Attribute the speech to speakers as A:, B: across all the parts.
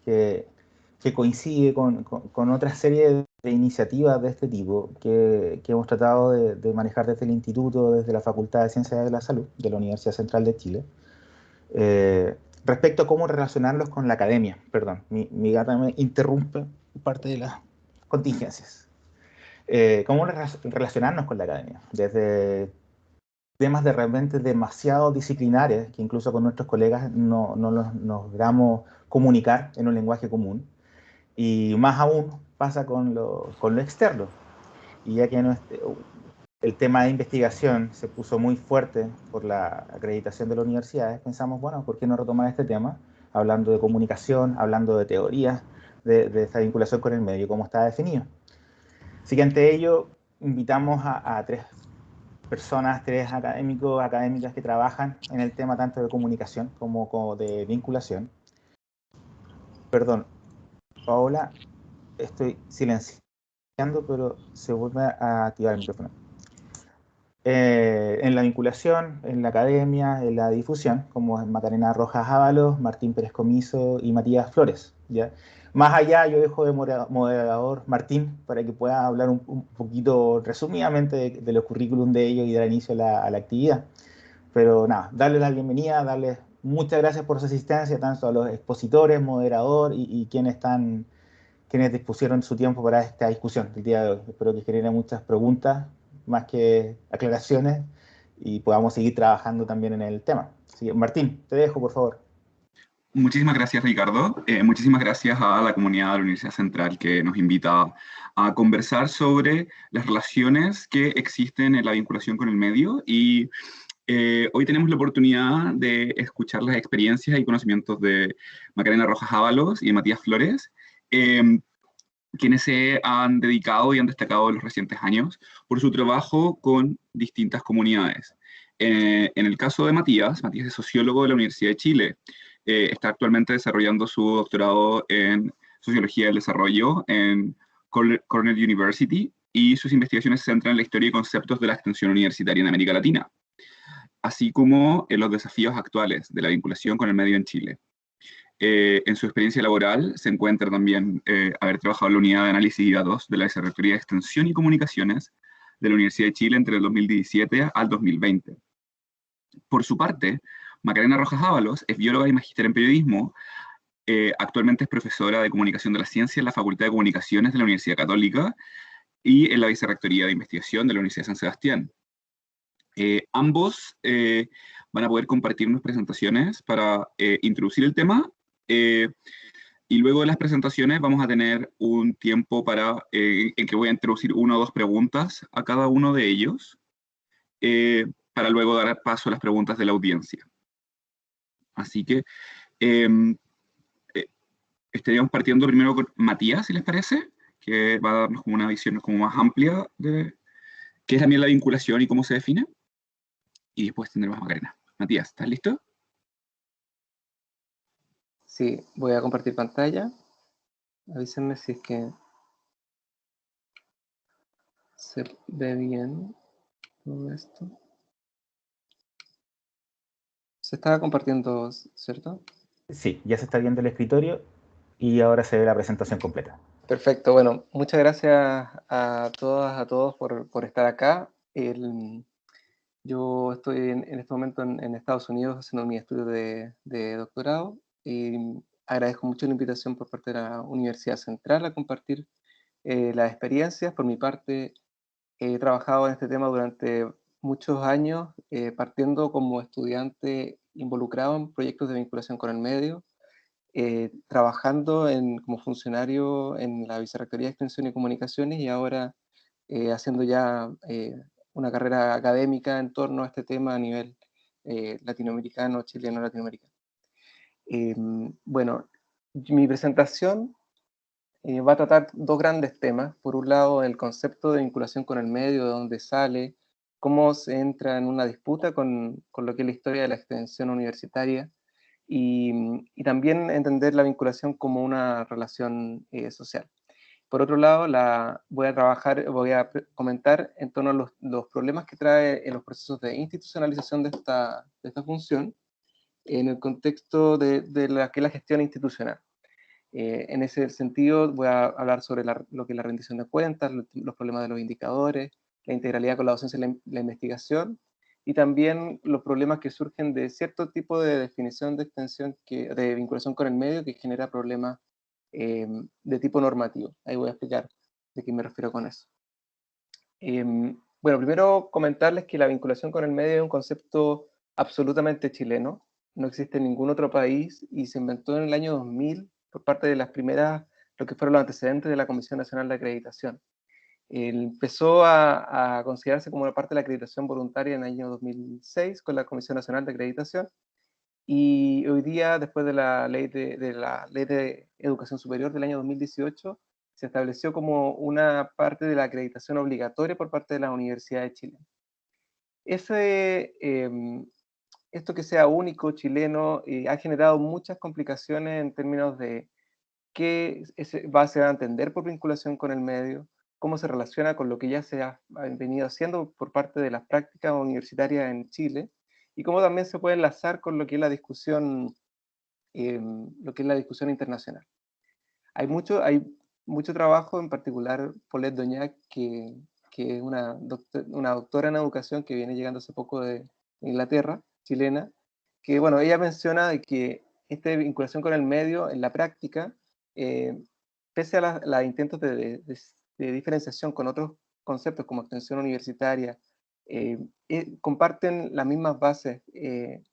A: que, que coincide con otra serie de iniciativas de este tipo que hemos tratado de manejar desde el Instituto, desde la Facultad de Ciencias de la Salud de la Universidad Central de Chile, respecto a cómo relacionarlos con la academia. Perdón, mi gata me interrumpe parte de las contingencias. ¿Cómo relacionarnos con la academia? Desde temas de repente demasiado disciplinares, que incluso con nuestros colegas no nos logramos comunicar en un lenguaje común, y más aún pasa con lo externo. Y ya que el tema de investigación se puso muy fuerte por la acreditación de las universidades, pensamos, bueno, ¿por qué no retomar este tema? Hablando de comunicación, hablando de teorías, de esta vinculación con el medio, como está definido. Así que ante ello, invitamos a tres personas, tres académicos, académicas que trabajan en el tema tanto de comunicación como de vinculación. Perdón, Paola, estoy silenciando, pero se vuelve a activar el micrófono. En la vinculación, en la academia, en la difusión, como es Macarena Rojas Ábalos, Martín Pérez Comiso y Matías Flores. ¿Ya? Más allá, yo dejo de moderador Martín para que pueda hablar un poquito resumidamente de los currículum de ellos y dar inicio a la actividad. Pero nada, darles la bienvenida, darles muchas gracias por su asistencia, tanto a los expositores, moderador y quienes dispusieron su tiempo para esta discusión del día de hoy. Espero que genere muchas preguntas, más que aclaraciones, y podamos seguir trabajando también en el tema. Así que, Martín, te dejo, por favor.
B: Muchísimas gracias, Ricardo. Muchísimas gracias a la comunidad de la Universidad Central que nos invita a conversar sobre las relaciones que existen en la vinculación con el medio. Y hoy tenemos la oportunidad de escuchar las experiencias y conocimientos de Macarena Rojas Ábalos y de Matías Flores, quienes se han dedicado y han destacado en los recientes años por su trabajo con distintas comunidades. En el caso de Matías es sociólogo de la Universidad de Chile. Está actualmente desarrollando su doctorado en Sociología del Desarrollo en Cornell University, y sus investigaciones se centran en la historia y conceptos de la extensión universitaria en América Latina, así como en los desafíos actuales de la vinculación con el medio en Chile. En su experiencia laboral se encuentra también haber trabajado en la unidad de análisis y datos de la Vicerrectoría de Extensión y Comunicaciones de la Universidad de Chile entre el 2017 al 2020. Por su parte, Macarena Rojas Ábalos es bióloga y magíster en periodismo. Actualmente es profesora de Comunicación de la Ciencia en la Facultad de Comunicaciones de la Universidad Católica y en la Vicerrectoría de Investigación de la Universidad de San Sebastián. Ambos van a poder compartir unas presentaciones para introducir el tema, y luego de las presentaciones vamos a tener un tiempo en que voy a introducir una o dos preguntas a cada uno de ellos, para luego dar paso a las preguntas de la audiencia. Así que estaríamos partiendo primero con Matías, si les parece, que va a darnos como una visión como más amplia de qué es también la vinculación y cómo se define. Y después tendremos a Macarena. Matías, ¿estás listo?
C: Sí, voy a compartir pantalla. Avísenme si es que se ve bien todo esto. Se estaba compartiendo, ¿cierto?
A: Sí, ya se está viendo el escritorio y ahora se ve la presentación completa.
C: Perfecto, bueno, muchas gracias a todas, a todos por estar acá. Yo estoy en este momento en Estados Unidos haciendo mi estudio de doctorado, y agradezco mucho la invitación por parte de la Universidad Central a compartir las experiencias. Por mi parte, he trabajado en este tema durante muchos años, partiendo como estudiante involucrado en proyectos de vinculación con el medio, trabajando como funcionario en la Vicerrectoría de Extensión y Comunicaciones, y ahora haciendo ya una carrera académica en torno a este tema a nivel latinoamericano, chileno-latinoamericano. Bueno, mi presentación va a tratar dos grandes temas. Por un lado, el concepto de vinculación con el medio, de dónde sale, cómo se entra en una disputa con lo que es la historia de la extensión universitaria, y también entender la vinculación como una relación social. Por otro lado, voy a comentar en torno a los problemas que trae en los procesos de institucionalización de esta función en el contexto de la que es la gestión institucional. En ese sentido voy a hablar sobre lo que es la rendición de cuentas, los problemas de los indicadores, la integralidad con la docencia y la investigación, y también los problemas que surgen de cierto tipo de definición de extensión, de vinculación con el medio, que genera problemas de tipo normativo. Ahí voy a explicar de qué me refiero con eso. Bueno, primero comentarles que la vinculación con el medio es un concepto absolutamente chileno. No existe en ningún otro país y se inventó en el año 2000 por parte de las primeras, lo que fueron los antecedentes de la Comisión Nacional de Acreditación. Empezó a considerarse como una parte de la acreditación voluntaria en el año 2006 con la Comisión Nacional de Acreditación, y hoy día, después de la ley de Educación Superior del año 2018, se estableció como una parte de la acreditación obligatoria por parte de la Universidad de Chile. Esto que sea único, chileno, ha generado muchas complicaciones en términos de qué se va a entender por vinculación con el medio, cómo se relaciona con lo que ya se ha venido haciendo por parte de las prácticas universitarias en Chile, y cómo también se puede enlazar con lo que es la discusión internacional. Hay mucho trabajo, en particular Paulette Doñac, que es una doctora en educación que viene llegando hace poco de Inglaterra, chilena, que bueno, ella menciona de que esta vinculación con el medio en la práctica, pese a los intentos de diferenciación con otros conceptos como extensión universitaria, comparten las mismas bases, en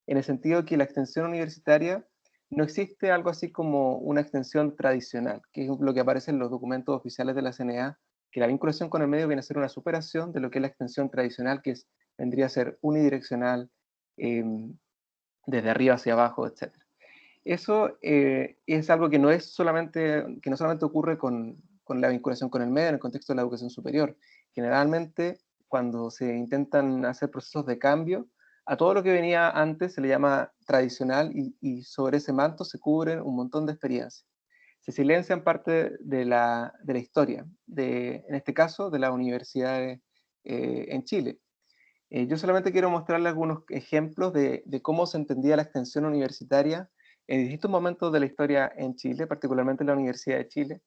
C: el sentido de que la extensión universitaria no existe algo así como una extensión tradicional, que es lo que aparece en los documentos oficiales de la CNA, que la vinculación con el medio viene a ser una superación de lo que es la extensión tradicional, que vendría a ser unidireccional, desde arriba hacia abajo, etc. Eso es algo que no solamente ocurre con la vinculación con el medio en el contexto de la educación superior. Generalmente, cuando se intentan hacer procesos de cambio, a todo lo que venía antes se le llama tradicional, y sobre ese manto se cubren un montón de experiencias. Se silencian parte de la historia, en este caso, de las universidades en Chile. Yo solamente quiero mostrarles algunos ejemplos de cómo se entendía la extensión universitaria en distintos momentos de la historia en Chile, particularmente en la Universidad de Chile,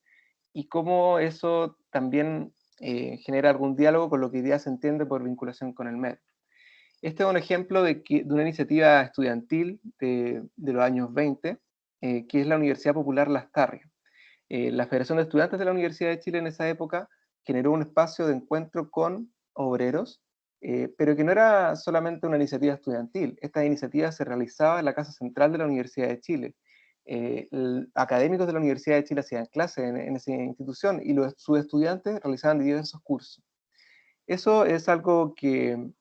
C: y cómo eso también genera algún diálogo con lo que hoy día se entiende por vinculación con el medio. Este es un ejemplo de una iniciativa estudiantil de los años 20, que es la Universidad Popular Las Tarrias. La Federación de Estudiantes de la Universidad de Chile en esa época generó un espacio de encuentro con obreros, pero que no era solamente una iniciativa estudiantil. Esta iniciativa se realizaba en la Casa Central de la Universidad de Chile. Académicos de la Universidad de Chile hacían clases en esa institución, y sus estudiantes realizaban diversos cursos. Eso es algo que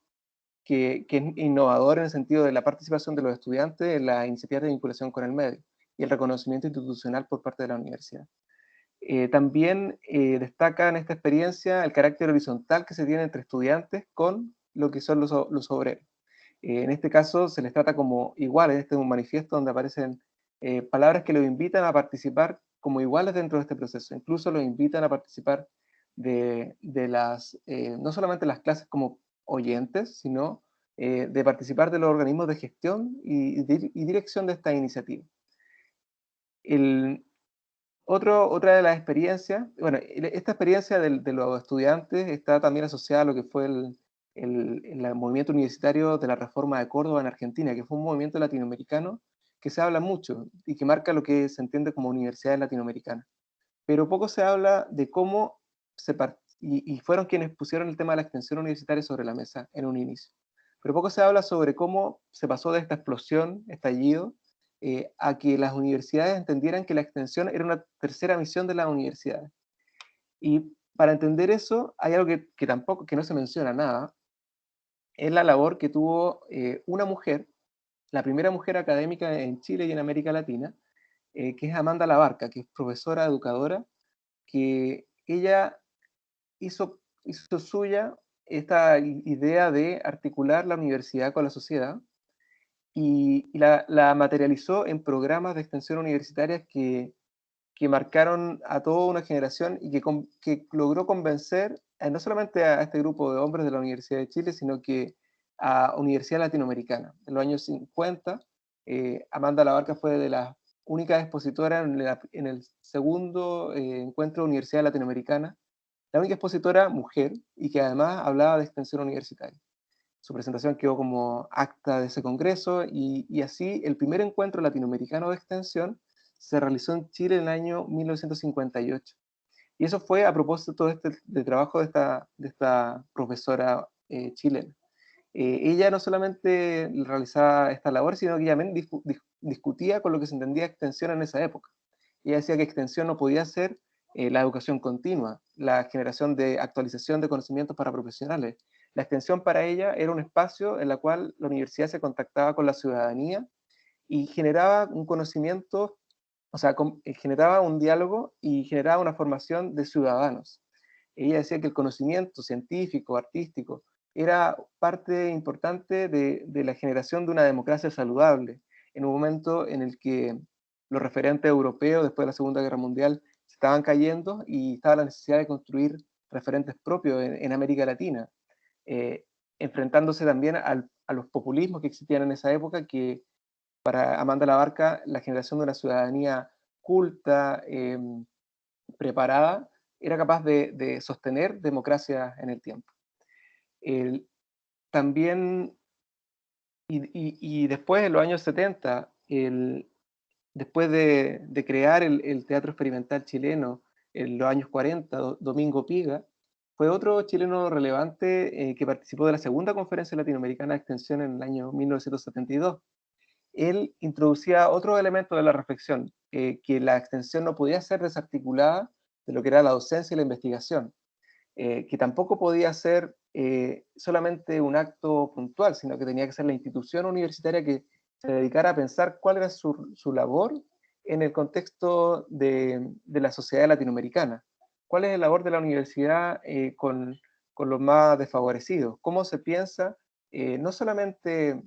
C: es innovador en el sentido de la participación de los estudiantes en las iniciativas de vinculación con el medio y el reconocimiento institucional por parte de la universidad. También destaca en esta experiencia el carácter horizontal que se tiene entre estudiantes con lo que son los obreros. En este caso se les trata como iguales. Este es un manifiesto donde aparecen palabras que los invitan a participar como iguales dentro de este proceso. Incluso los invitan a participar de no solamente las clases como oyentes, sino de participar de los organismos de gestión y dirección de esta iniciativa. Otra de las experiencias, bueno, esta experiencia de los estudiantes está también asociada a lo que fue el movimiento universitario de la Reforma de Córdoba en Argentina, que fue un movimiento latinoamericano que se habla mucho y que marca lo que se entiende como universidades latinoamericanas. Pero poco se habla de cómo y fueron quienes pusieron el tema de la extensión universitaria sobre la mesa en un inicio. Pero poco se habla sobre cómo se pasó de esta explosión, estallido, a que las universidades entendieran que la extensión era una tercera misión de las universidades. Y para entender eso, hay algo que no se menciona nada, es la labor que tuvo una mujer, la primera mujer académica en Chile y en América Latina, que es Amanda Labarca, que es profesora, educadora, que ella hizo suya esta idea de articular la universidad con la sociedad, y la materializó en programas de extensión universitaria que marcaron a toda una generación, y que logró convencer no solamente a este grupo de hombres de la Universidad de Chile, sino que a universidades latinoamericanas. En los años 50, Amanda Labarca fue de las única expositora en el segundo encuentro de Universidad Latinoamericana, la única expositora mujer y que además hablaba de extensión universitaria. Su presentación quedó como acta de ese congreso y así el primer encuentro latinoamericano de extensión se realizó en Chile en el año 1958. Y eso fue a propósito de trabajo de esta profesora chilena. Ella no solamente realizaba esta labor, sino que también discutía con lo que se entendía extensión en esa época. Ella decía que extensión no podía ser la educación continua, la generación de actualización de conocimientos para profesionales. La extensión para ella era un espacio en el cual la universidad se contactaba con la ciudadanía y generaba un conocimiento, o sea, generaba un diálogo y generaba una formación de ciudadanos. Ella decía que el conocimiento científico, artístico, era parte importante de la generación de una democracia saludable, en un momento en el que los referentes europeos, después de la Segunda Guerra Mundial, se estaban cayendo y estaba la necesidad de construir referentes propios en América Latina, eh, enfrentándose también a los populismos que existían en esa época, que para Amanda Labarca, la generación de una ciudadanía culta, preparada, era capaz de sostener democracia en el tiempo. También, y después, en los años 70, después de crear el teatro experimental chileno en los años 40, Domingo Piga, fue otro chileno relevante que participó de la segunda conferencia latinoamericana de extensión en el año 1972. Él introducía otro elemento de la reflexión, que la extensión no podía ser desarticulada de lo que era la docencia y la investigación, que tampoco podía ser solamente un acto puntual, sino que tenía que ser la institución universitaria que se dedicara a pensar cuál era su labor en el contexto de la sociedad latinoamericana. ¿Cuál es la labor de la universidad con los más desfavorecidos? ¿Cómo se piensa no solamente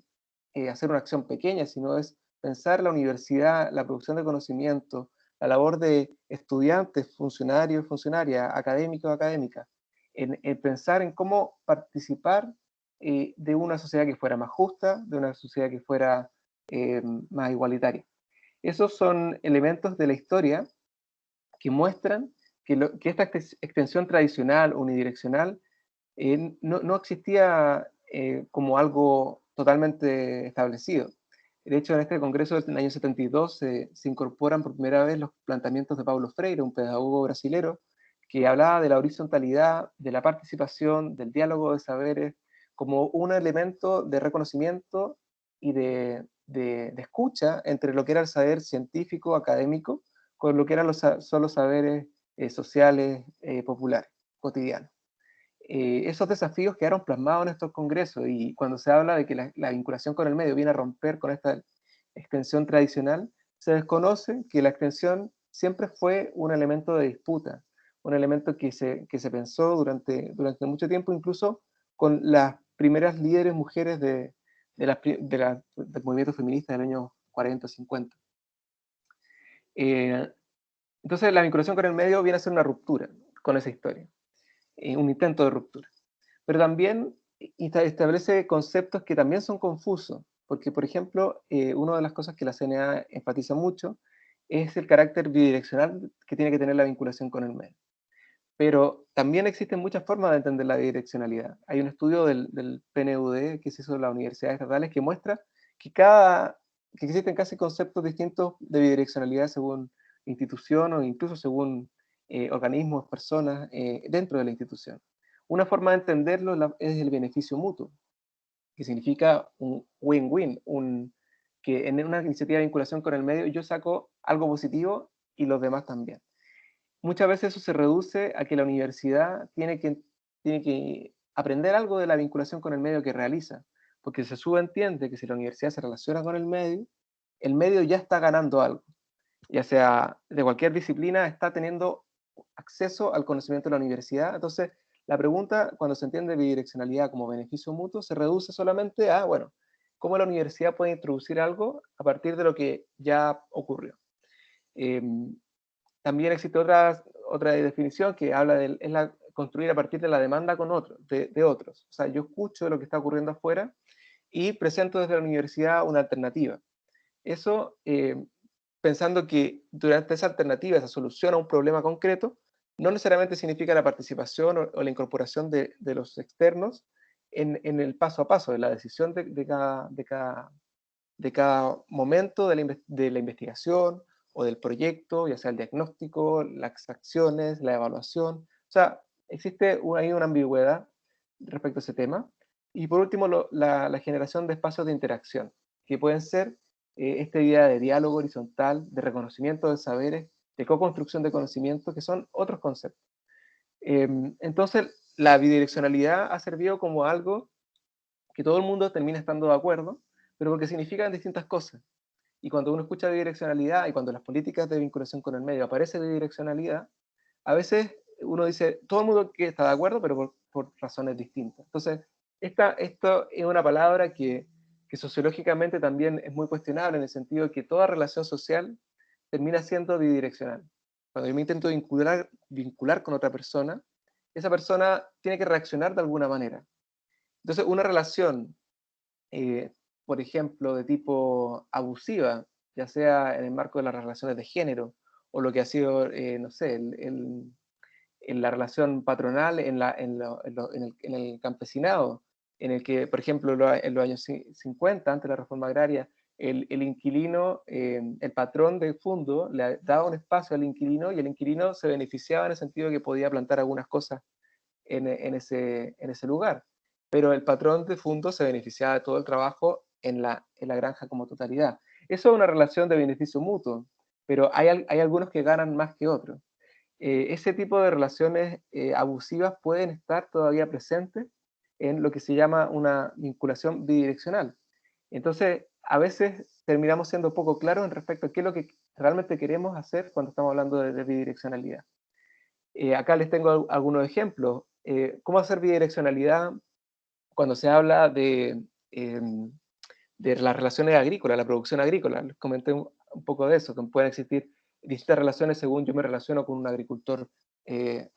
C: hacer una acción pequeña, sino es pensar la universidad, la producción de conocimiento, la labor de estudiantes, funcionarios, funcionarias, académicos, académicas, en pensar en cómo participar de una sociedad que fuera más justa, de una sociedad que fuera más igualitaria. Esos son elementos de la historia que muestran que esta extensión tradicional, unidireccional, no existía como algo totalmente establecido. De hecho, en este congreso del año 72 se incorporan por primera vez los planteamientos de Paulo Freire, un pedagogo brasilero, que hablaba de la horizontalidad, de la participación, del diálogo de saberes, como un elemento de reconocimiento y de escucha entre lo que era el saber científico, académico, con lo que eran son los saberes sociales, populares, cotidianos. Esos desafíos quedaron plasmados en estos congresos y cuando se habla de que la vinculación con el medio viene a romper con esta extensión tradicional, se desconoce que la extensión siempre fue un elemento de disputa, un elemento que se pensó durante mucho tiempo, incluso con las primeras líderes mujeres del movimiento feminista del año 40 o 50. Entonces la vinculación con el medio viene a ser una ruptura con esa historia, un intento de ruptura. Pero también establece conceptos que también son confusos, porque, por ejemplo, una de las cosas que la CNA enfatiza mucho es el carácter bidireccional que tiene que tener la vinculación con el medio. Pero también existen muchas formas de entender la bidireccionalidad. Hay un estudio del PNUD que se hizo en las universidades estatales que muestra que existen casi conceptos distintos de bidireccionalidad según institución o incluso según organismos, personas dentro de la institución. Una forma de entenderlo es el beneficio mutuo, que significa un win-win, que en una iniciativa de vinculación con el medio yo saco algo positivo y los demás también. Muchas veces eso se reduce a que la universidad tiene que aprender algo de la vinculación con el medio que realiza, porque se subentiende que si la universidad se relaciona con el medio ya está ganando algo, ya sea de cualquier disciplina, está teniendo acceso al conocimiento de la universidad. Entonces, la pregunta, cuando se entiende bidireccionalidad como beneficio mutuo, se reduce solamente a, bueno, ¿cómo la universidad puede introducir algo a partir de lo que ya ocurrió? También existe otra definición que habla de construir a partir de la demanda con otros, de otros. O sea, yo escucho lo que está ocurriendo afuera y presento desde la universidad una alternativa. Eso pensando que durante esa alternativa, esa solución a un problema concreto, no necesariamente significa la participación o la incorporación de los externos en el paso a paso, de la decisión de cada momento de la investigación o del proyecto, ya sea el diagnóstico, las acciones, la evaluación. O sea, existe ahí una ambigüedad respecto a ese tema. Y por último, la generación de espacios de interacción, que pueden ser esta idea de diálogo horizontal, de reconocimiento de saberes, de co-construcción de conocimiento, que son otros conceptos. Entonces, la bidireccionalidad ha servido como algo que todo el mundo termina estando de acuerdo, pero porque significan distintas cosas. Y cuando uno escucha bidireccionalidad y cuando las políticas de vinculación con el medio aparece bidireccionalidad, a veces uno dice, todo el mundo que está de acuerdo, pero por razones distintas. Entonces, esto es una palabra que sociológicamente también es muy cuestionable en el sentido de que toda relación social termina siendo bidireccional. Cuando yo me intento vincular con otra persona, esa persona tiene que reaccionar de alguna manera. Entonces, una relación eh, por ejemplo, de tipo abusiva, ya sea en el marco de las relaciones de género, o lo que ha sido, no sé, en la relación patronal en el campesinado, en el que, por ejemplo, en los años 50, antes de la reforma agraria, el inquilino, el patrón del fondo, le daba un espacio al inquilino y el inquilino se beneficiaba en el sentido de que podía plantar algunas cosas en ese lugar. Pero el patrón de fondo se beneficiaba de todo el trabajo en la granja como totalidad. Eso es una relación de beneficio mutuo, pero hay algunos que ganan más que otros. Ese tipo de relaciones abusivas pueden estar todavía presentes en lo que se llama una vinculación bidireccional. Entonces, a veces terminamos siendo poco claros en respecto a qué es lo que realmente queremos hacer cuando estamos hablando de bidireccionalidad. Acá les tengo algunos ejemplos. ¿Cómo hacer bidireccionalidad cuando se habla de las relaciones agrícolas, la producción agrícola? Les comenté un poco de eso, que pueden existir distintas relaciones según yo me relaciono con un agricultor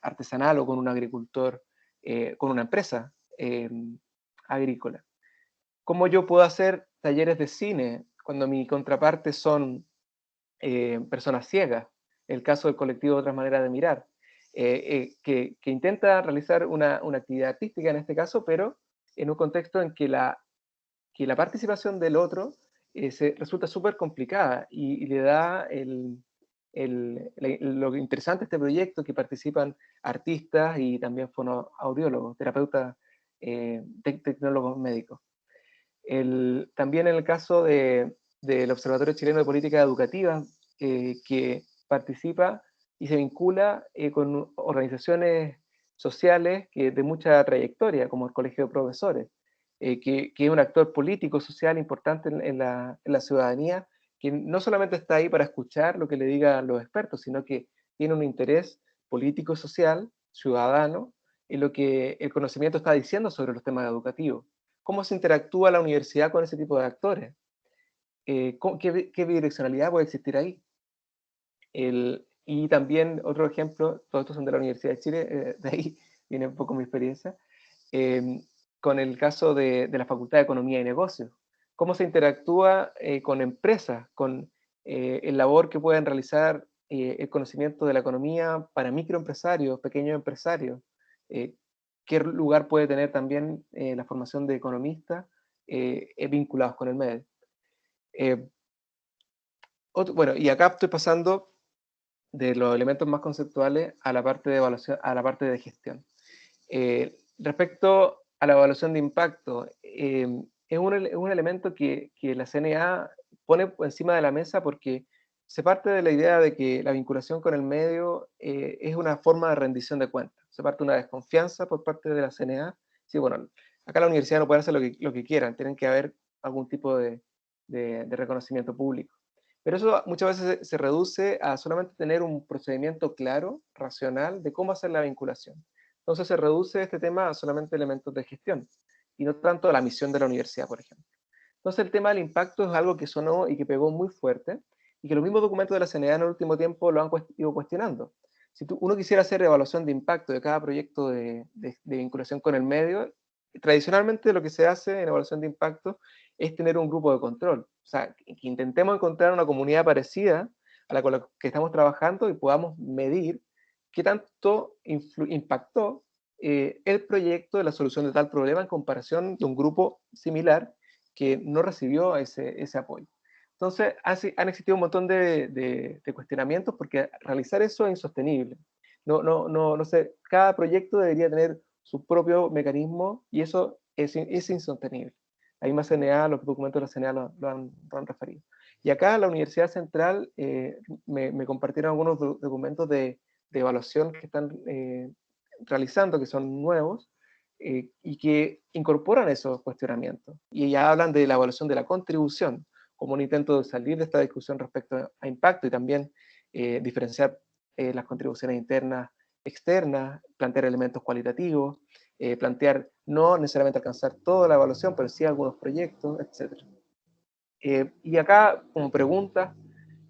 C: artesanal o con un agricultor, con una empresa agrícola. ¿Cómo yo puedo hacer talleres de cine cuando mi contraparte son personas ciegas? El caso del colectivo Otras Maneras de Mirar, que intenta realizar una actividad artística en este caso, pero en un contexto en que la participación del otro resulta súper complicada y le da lo interesante de este proyecto, que participan artistas y también fonoaudiólogos, terapeutas, tecnólogos médicos. También en el caso del Observatorio Chileno de Política Educativa, que participa y se vincula con organizaciones sociales de mucha trayectoria, como el Colegio de Profesores, que es un actor político, social importante en la ciudadanía, que no solamente está ahí para escuchar lo que le digan los expertos, sino que tiene un interés político, social, ciudadano, en lo que el conocimiento está diciendo sobre los temas educativos. ¿Cómo se interactúa la universidad con ese tipo de actores? ¿Qué bidireccionalidad puede existir ahí? Y también otro ejemplo, todos estos son de la Universidad de Chile, de ahí viene un poco mi experiencia, con el caso de la Facultad de Economía y Negocios. ¿Cómo se interactúa con empresas, con el labor que pueden realizar el conocimiento de la economía para microempresarios, pequeños empresarios? ¿Qué lugar puede tener también la formación de economistas vinculados con el medio? Bueno, y acá estoy pasando de los elementos más conceptuales a la parte de evaluación, a la parte de gestión. Respecto a la evaluación de impacto, es un elemento que la CNA pone encima de la mesa porque se parte de la idea de que la vinculación con el medio es una forma de rendición de cuentas. Se parte de una desconfianza por parte de la CNA. Sí, bueno, acá la universidad no puede hacer lo que quieran, tienen que haber algún tipo de reconocimiento público. Pero eso muchas veces se reduce a solamente tener un procedimiento claro, racional, de cómo hacer la vinculación. Entonces se reduce este tema a solamente elementos de gestión y no tanto a la misión de la universidad, por ejemplo. Entonces el tema del impacto es algo que sonó y que pegó muy fuerte y que los mismos documentos de la CNA en el último tiempo lo han ido cuestionando. Si uno quisiera hacer evaluación de impacto de cada proyecto de vinculación con el medio, tradicionalmente lo que se hace en evaluación de impacto es tener un grupo de control. O sea, que intentemos encontrar una comunidad parecida a la con la que estamos trabajando y podamos medir qué tanto impactó el proyecto de la solución de tal problema en comparación de un grupo similar que no recibió ese apoyo. Entonces, han existido un montón de cuestionamientos porque realizar eso es insostenible. No sé, cada proyecto debería tener su propio mecanismo y eso es insostenible. La misma CNA, los documentos de la CNA lo han referido. Y acá la Universidad Central me compartieron algunos documentos de evaluación que están realizando, que son nuevos, y que incorporan esos cuestionamientos. Y ya hablan de la evaluación de la contribución, como un intento de salir de esta discusión respecto a impacto y también diferenciar las contribuciones internas, externas, plantear elementos cualitativos, plantear no necesariamente alcanzar toda la evaluación, pero sí algunos proyectos, etc. Y acá, como preguntas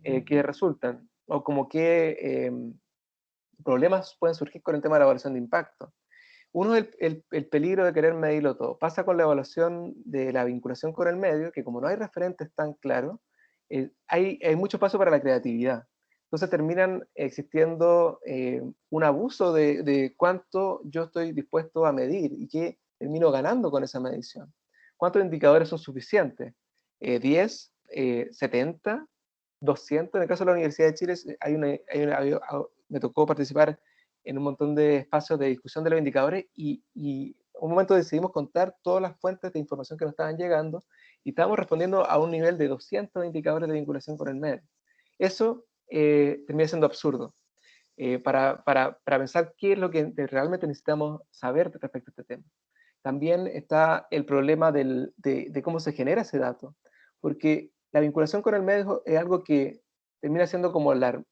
C: que resultan, o como qué problemas pueden surgir con el tema de la evaluación de impacto. Uno es el peligro de querer medirlo todo. Pasa con la evaluación de la vinculación con el medio, que como no hay referentes tan claros, hay mucho paso para la creatividad. Entonces terminan existiendo un abuso de cuánto yo estoy dispuesto a medir y qué termino ganando con esa medición. ¿Cuántos indicadores son suficientes? ¿10? ¿70? ¿200? En el caso de la Universidad de Chile, me tocó participar en un montón de espacios de discusión de los indicadores y un momento decidimos contar todas las fuentes de información que nos estaban llegando y estábamos respondiendo a un nivel de 200 indicadores de vinculación con el medio. Eso termina siendo absurdo para pensar qué es lo que realmente necesitamos saber respecto a este tema. También está el problema de cómo se genera ese dato, porque la vinculación con el medio es algo que termina siendo como la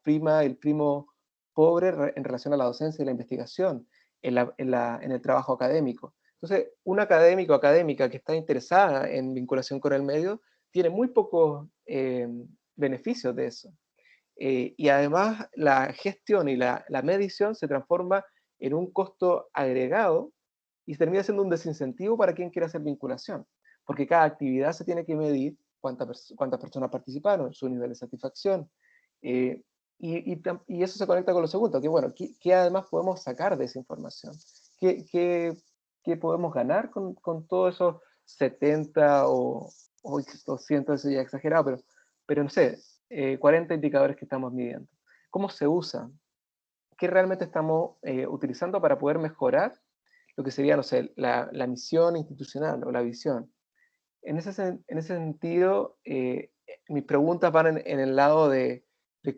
C: prima, el primo pobre en relación a la docencia y la investigación en el trabajo académico. Entonces, un académico o académica que está interesada en vinculación con el medio tiene muy pocos beneficios de eso. Y además la gestión y la medición se transforma en un costo agregado y termina siendo un desincentivo para quien quiera hacer vinculación, porque cada actividad se tiene que medir cuántas personas participaron, su nivel de satisfacción, y eso se conecta con lo segundo, que bueno, ¿qué además podemos sacar de esa información? ¿Qué podemos ganar con todos esos 70 o 200, eso ya exagerado, pero no sé, 40 indicadores que estamos midiendo? ¿Cómo se usan? ¿Qué realmente estamos utilizando para poder mejorar lo que sería, no sé, la misión institucional o la visión? En ese sentido, mis preguntas van en el lado de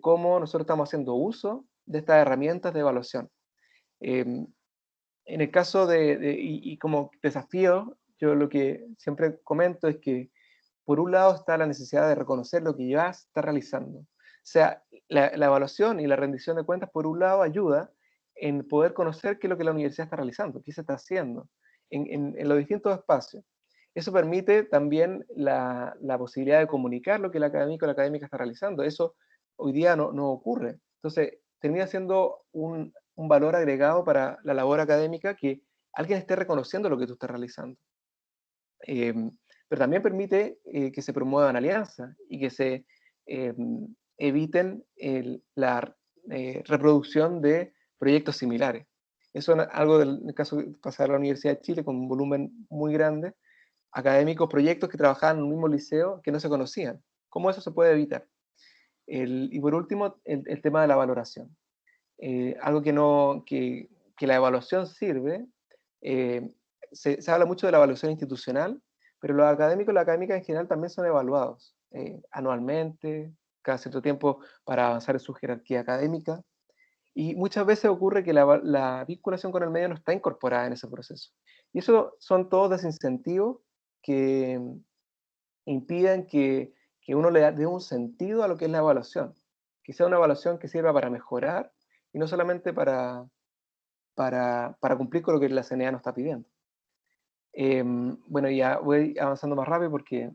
C: cómo nosotros estamos haciendo uso de estas herramientas de evaluación. En el caso y como desafío, yo lo que siempre comento es que por un lado está la necesidad de reconocer lo que ya está realizando. O sea, la evaluación y la rendición de cuentas, por un lado, ayuda en poder conocer qué es lo que la universidad está realizando, qué se está haciendo en los distintos espacios. Eso permite también la posibilidad de comunicar lo que el académico o la académica está realizando. Eso hoy día no ocurre. Entonces, termina siendo un valor agregado para la labor académica que alguien esté reconociendo lo que tú estás realizando. Pero también permite que se promuevan alianzas y que se eviten la reproducción de proyectos similares. Eso es algo del caso de pasar a la Universidad de Chile con un volumen muy grande, académicos, proyectos que trabajaban en un mismo liceo que no se conocían. ¿Cómo eso se puede evitar? Y por último, el tema de la valoración. Algo que la evaluación sirve, se habla mucho de la evaluación institucional, pero los académicos y las académicas en general también son evaluados anualmente, cada cierto tiempo para avanzar en su jerarquía académica. Y muchas veces ocurre que la vinculación con el medio no está incorporada en ese proceso. Y eso son todos desincentivos que impiden que uno le dé un sentido a lo que es la evaluación. Que sea una evaluación que sirva para mejorar y no solamente para cumplir con lo que la CNA nos está pidiendo. Bueno, ya voy avanzando más rápido porque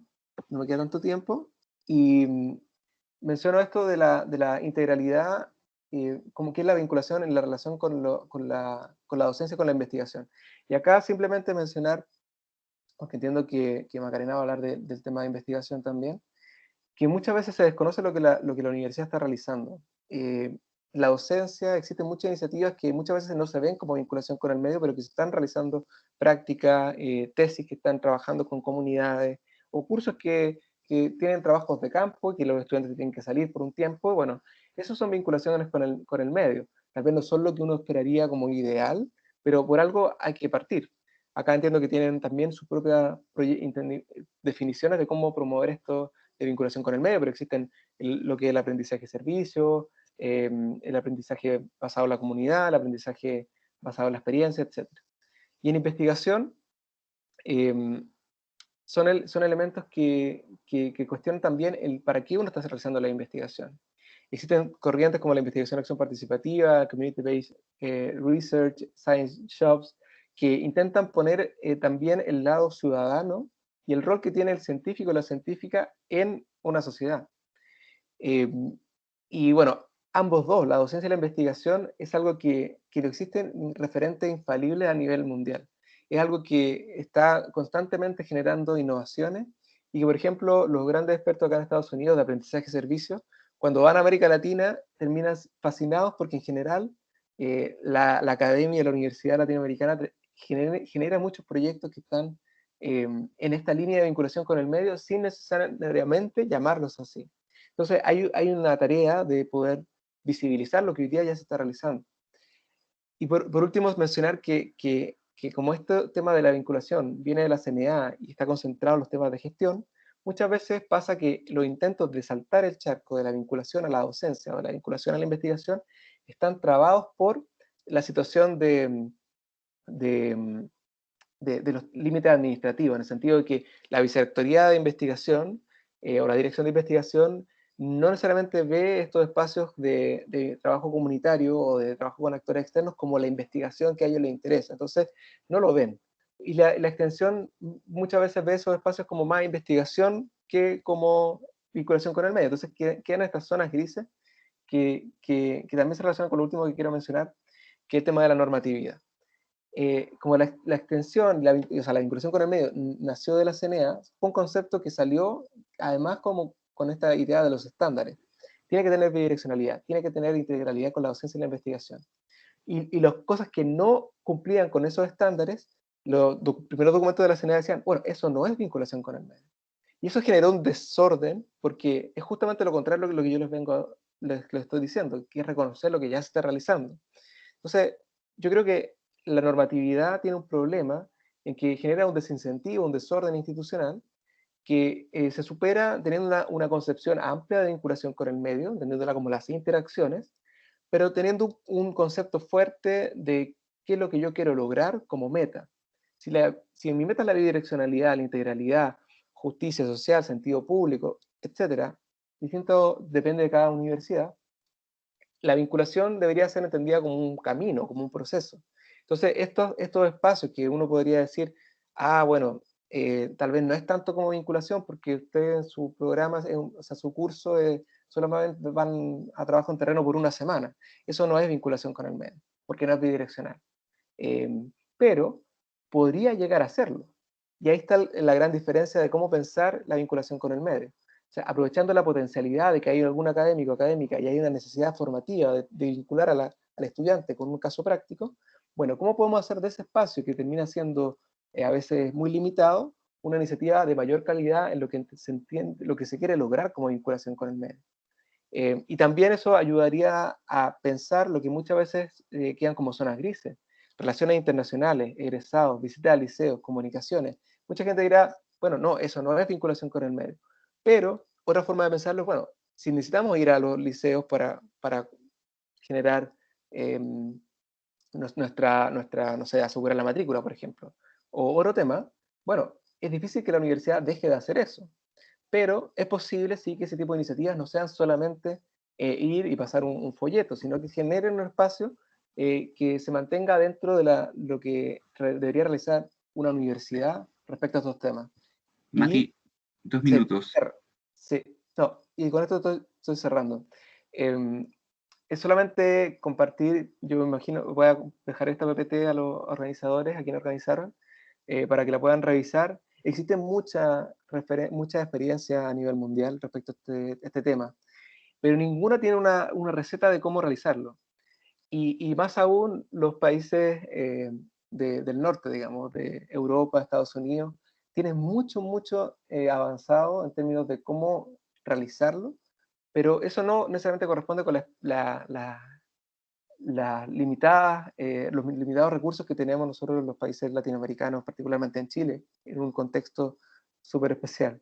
C: no me queda tanto tiempo. Y menciono esto de la integralidad, como que es la vinculación en la relación con la docencia, con la investigación. Y acá simplemente mencionar porque entiendo que Macarena va a hablar del tema de investigación también, que muchas veces se desconoce lo que la universidad está realizando. La docencia, existen muchas iniciativas que muchas veces no se ven como vinculación con el medio, pero que se están realizando prácticas, tesis que están trabajando con comunidades, o cursos que tienen trabajos de campo y que los estudiantes tienen que salir por un tiempo. Bueno, esos son vinculaciones con el medio. Tal vez no son lo que uno esperaría como ideal, pero por algo hay que partir. Acá entiendo que tienen también sus propias definiciones de cómo promover esto de vinculación con el medio, pero existen lo que es el aprendizaje de servicio, el aprendizaje basado en la comunidad, el aprendizaje basado en la experiencia, etc. Y en investigación son elementos que cuestionan también el para qué uno está realizando la investigación. Existen corrientes como la investigación acción participativa, community-based research, science shops, que intentan poner también el lado ciudadano y el rol que tiene el científico o la científica en una sociedad. Y bueno, ambos dos, la docencia y la investigación, es algo que no existen referentes infalibles a nivel mundial. Es algo que está constantemente generando innovaciones y que, por ejemplo, los grandes expertos acá en Estados Unidos de aprendizaje y servicios, cuando van a América Latina, terminan fascinados porque en general la academia y la universidad latinoamericana genera muchos proyectos que están en esta línea de vinculación con el medio sin necesariamente llamarlos así. Entonces hay una tarea de poder visibilizar lo que hoy día ya se está realizando. Y por último, mencionar que como este tema de la vinculación viene de la CNA y está concentrado en los temas de gestión, muchas veces pasa que los intentos de saltar el charco de la vinculación a la docencia o de la vinculación a la investigación están trabados por la situación de los límites administrativos, en el sentido de que la vicerrectoría de investigación o la dirección de investigación no necesariamente ve estos espacios de trabajo comunitario o de trabajo con actores externos como la investigación que a ellos les interesa. Entonces, no lo ven. Y la extensión muchas veces ve esos espacios como más investigación que como vinculación con el medio. Entonces, quedan estas zonas grises que también se relacionan con lo último que quiero mencionar, que es el tema de la normatividad. Como la extensión, o sea, la vinculación con el medio nació de la CNA, fue un concepto que salió además como con esta idea de los estándares. Tiene que tener bidireccionalidad, tiene que tener integralidad con la docencia y la investigación. Y las cosas que no cumplían con esos estándares, los primeros documentos de la CNA decían, bueno, eso no es vinculación con el medio. Y eso generó un desorden, porque es justamente lo contrario de lo que yo les estoy diciendo, que es reconocer lo que ya se está realizando. Entonces, yo creo que la normatividad tiene un problema en que genera un desincentivo, un desorden institucional, que se supera teniendo una concepción amplia de vinculación con el medio, entendiéndola como las interacciones, pero teniendo un concepto fuerte de qué es lo que yo quiero lograr como meta. Si mi meta es la bidireccionalidad, la integralidad, justicia social, sentido público, etcétera, distinto depende de cada universidad, la vinculación debería ser entendida como un camino, como un proceso. Entonces, estos espacios que uno podría decir, bueno, tal vez no es tanto como vinculación, porque usted en su programa, o sea, su curso, solamente van a trabajo en terreno por una semana. Eso no es vinculación con el medio, porque no es bidireccional. Pero podría llegar a serlo. Y ahí está la gran diferencia de cómo pensar la vinculación con el medio. O sea, aprovechando la potencialidad de que hay algún académico o académica y hay una necesidad formativa de vincular al estudiante con un caso práctico, bueno, ¿cómo podemos hacer de ese espacio que termina siendo a veces muy limitado una iniciativa de mayor calidad en lo que se entiende, lo que se quiere lograr como vinculación con el medio? Y también eso ayudaría a pensar lo que muchas veces quedan como zonas grises: relaciones internacionales, egresados, visitas a liceos, comunicaciones. Mucha gente dirá, bueno, no, eso no es vinculación con el medio. Pero otra forma de pensarlo es, bueno, si necesitamos ir a los liceos para generar no sé, asegurar la matrícula, por ejemplo, o otro tema, bueno, es difícil que la universidad deje de hacer eso, pero es posible sí que ese tipo de iniciativas no sean solamente ir y pasar un folleto, sino que generen un espacio que se mantenga dentro de lo que debería realizar una universidad respecto a estos temas.
B: Mati,
C: Y
B: 2
C: sí,
B: minutos.
C: sí, no, y con esto estoy cerrando. Es solamente compartir, yo me imagino, voy a dejar esta PPT a los organizadores, a quienes organizaron, para que la puedan revisar existe mucha experiencia a nivel mundial respecto a este tema, pero ninguna tiene una receta de cómo realizarlo. Y más aún los países del norte, digamos, de Europa, Estados Unidos, tienen mucho avanzado en términos de cómo realizarlo, pero eso no necesariamente corresponde con los limitados recursos que tenemos nosotros en los países latinoamericanos, particularmente en Chile, en un contexto súper especial.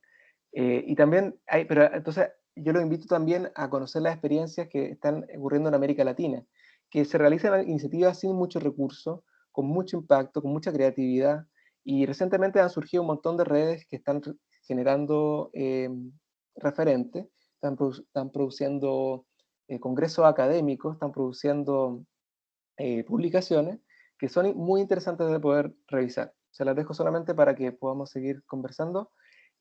C: Y también pero entonces yo los invito también a conocer las experiencias que están ocurriendo en América Latina, que se realizan iniciativas sin muchos recursos, con mucho impacto, con mucha creatividad, y recientemente han surgido un montón de redes que están generando referentes, están produciendo congresos académicos, están produciendo publicaciones que son muy interesantes de poder revisar. Se las dejo solamente para que podamos seguir conversando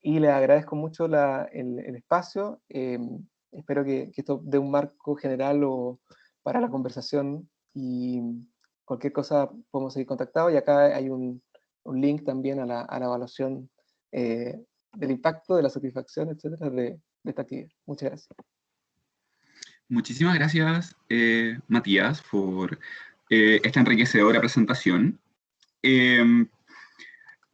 C: y les agradezco mucho el espacio. Espero que esto dé un marco general para la conversación y cualquier cosa podemos seguir contactados. Y acá hay un link también a la evaluación del impacto, de la satisfacción, etcétera, de esta actividad. Muchas gracias.
B: Muchísimas gracias, Matías, por esta enriquecedora presentación.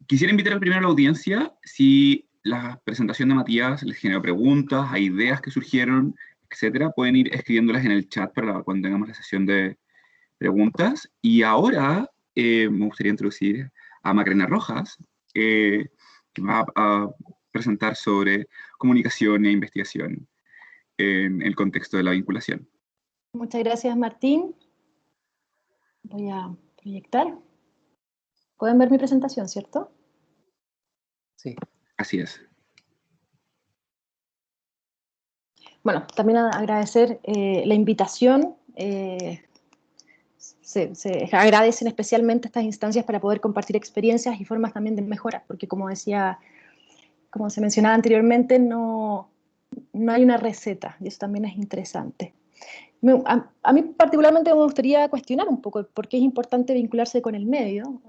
B: Quisiera invitar primero a la audiencia, si la presentación de Matías les generó preguntas, hay ideas que surgieron, etcétera, pueden ir escribiéndolas en el chat para cuando tengamos la sesión de preguntas. Y ahora me gustaría introducir a Macarena Rojas, que va a presentar sobre comunicación e investigación en el contexto de la vinculación.
D: Muchas gracias, Martín. Voy a proyectar. ¿Pueden ver mi presentación, cierto?
C: Sí.
B: Así es.
D: Bueno, también agradecer la invitación. Se agradecen especialmente estas instancias para poder compartir experiencias y formas también de mejora, porque como se mencionaba anteriormente, no hay una receta, y eso también es interesante. A mí particularmente me gustaría cuestionar un poco por qué es importante vincularse con el medio.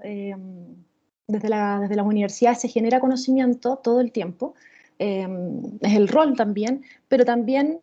D: Desde las universidades se genera conocimiento todo el tiempo, es el rol también, pero también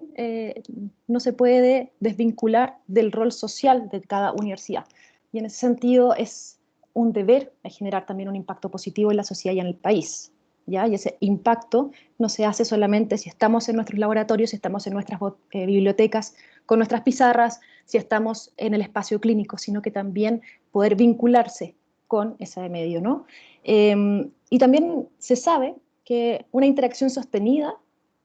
D: no se puede desvincular del rol social de cada universidad. Y en ese sentido es un deber generar también un impacto positivo en la sociedad y en el país. ¿Ya? Y ese impacto no se hace solamente si estamos en nuestros laboratorios, si estamos en nuestras bibliotecas, con nuestras pizarras, si estamos en el espacio clínico, sino que también poder vincularse con ese medio, ¿no? Y también se sabe que una interacción sostenida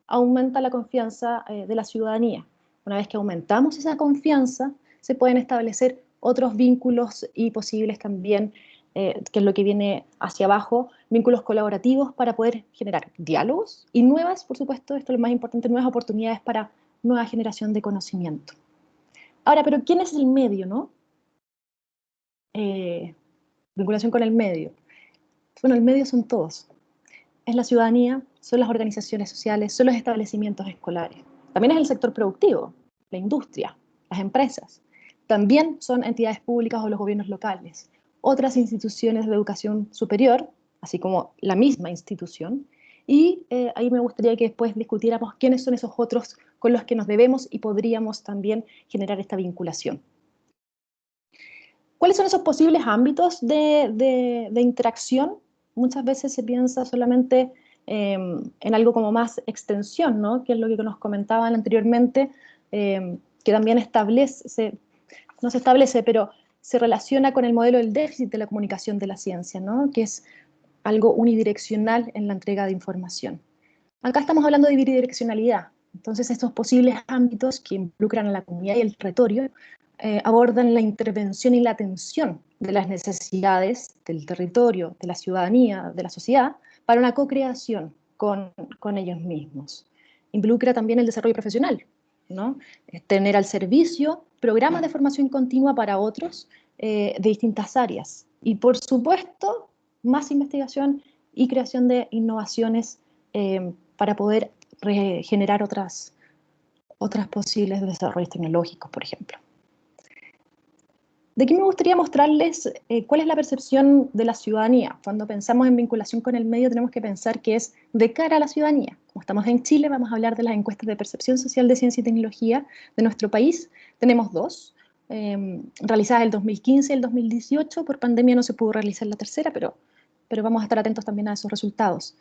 D: aumenta la confianza de la ciudadanía. Una vez que aumentamos esa confianza, se pueden establecer otros vínculos y posibles también, que es lo que viene hacia abajo, vínculos colaborativos para poder generar diálogos y nuevas, por supuesto, esto es lo más importante, nuevas oportunidades para nueva generación de conocimiento. Ahora, pero ¿quién es el medio, no? Vinculación con el medio. Bueno, el medio son todos. Es la ciudadanía, son las organizaciones sociales, son los establecimientos escolares. También es el sector productivo, la industria, las empresas. También son entidades públicas o los gobiernos locales. Otras instituciones de educación superior, así como la misma institución. Y ahí me gustaría que después discutiéramos quiénes son esos otros con los que nos debemos y podríamos también generar esta vinculación. ¿Cuáles son esos posibles ámbitos de interacción? Muchas veces se piensa solamente en algo como más extensión, ¿no? Que es lo que nos comentaban anteriormente, que también no se establece, pero se relaciona con el modelo del déficit de la comunicación de la ciencia, ¿no? Que es algo unidireccional en la entrega de información. Acá estamos hablando de bidireccionalidad, entonces estos posibles ámbitos que involucran a la comunidad y el territorio abordan la intervención y la atención de las necesidades del territorio, de la ciudadanía, de la sociedad, para una co-creación con ellos mismos. Involucra también el desarrollo profesional, ¿no? Tener al servicio programas de formación continua para otros de distintas áreas. Y por supuesto, más investigación y creación de innovaciones para poder generar otras posibles desarrollos tecnológicos, por ejemplo. De aquí me gustaría mostrarles cuál es la percepción de la ciudadanía. Cuando pensamos en vinculación con el medio, tenemos que pensar que es de cara a la ciudadanía. Como estamos en Chile, vamos a hablar de las encuestas de percepción social de ciencia y tecnología de nuestro país. Tenemos dos, realizadas el 2015 y el 2018. Por pandemia no se pudo realizar la tercera, pero vamos a estar atentos también a esos resultados.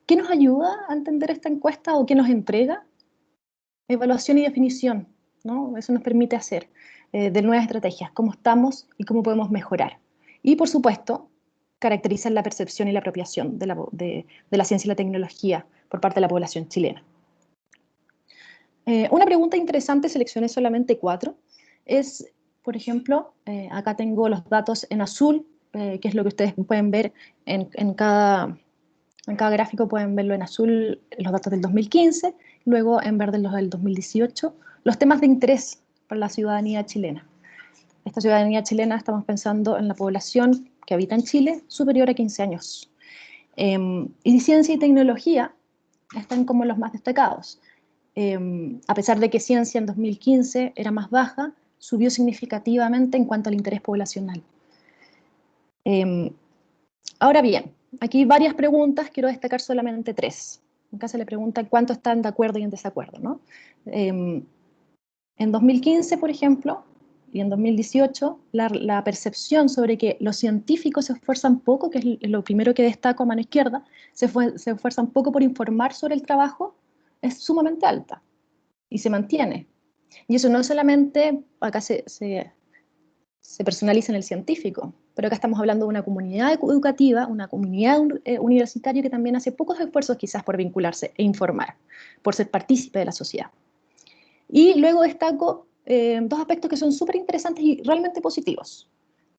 D: ¿Qué nos ayuda a entender esta encuesta o qué nos entrega? Evaluación y definición, ¿no? Eso nos permite hacer de nuevas estrategias, cómo estamos y cómo podemos mejorar. Y, por supuesto, caracterizar la percepción y la apropiación de la ciencia y la tecnología por parte de la población chilena. Una pregunta interesante, seleccioné solamente 4, es, por ejemplo, acá tengo los datos en azul, que es lo que ustedes pueden ver en cada gráfico, pueden verlo en azul los datos del 2015, luego en verde los del 2018, los temas de interés para la ciudadanía chilena. Esta ciudadanía chilena estamos pensando en la población que habita en Chile superior a 15 años. Y ciencia y tecnología están como los más destacados. A pesar de que ciencia en 2015 era más baja, subió significativamente en cuanto al interés poblacional. Ahora bien, aquí hay varias preguntas, quiero destacar solamente 3. Acá se le pregunta cuánto están de acuerdo y en desacuerdo, ¿no? En 2015, por ejemplo, y en 2018, la percepción sobre que los científicos se esfuerzan poco, que es lo primero que destaco a mano izquierda, se esfuerzan poco por informar sobre el trabajo, es sumamente alta y se mantiene. Y eso no solamente acá se personaliza en el científico, pero acá estamos hablando de una comunidad educativa, una comunidad universitaria que también hace pocos esfuerzos quizás por vincularse e informar, por ser partícipe de la sociedad. Y luego destaco 2 aspectos que son súper interesantes y realmente positivos.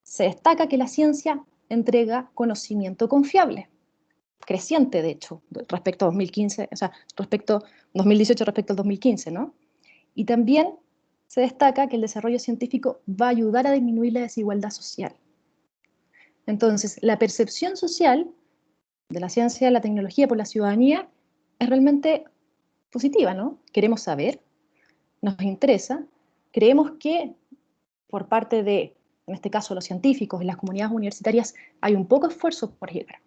D: Se destaca que la ciencia entrega conocimiento confiable, creciente de hecho, respecto a 2015, o sea, respecto a 2018 respecto al 2015, ¿no? Y también se destaca que el desarrollo científico va a ayudar a disminuir la desigualdad social. Entonces, la percepción social de la ciencia y la tecnología por la ciudadanía es realmente positiva, ¿no? Queremos saber, nos interesa, creemos que por parte de, en este caso, los científicos y las comunidades universitarias hay un poco esfuerzo por llegar.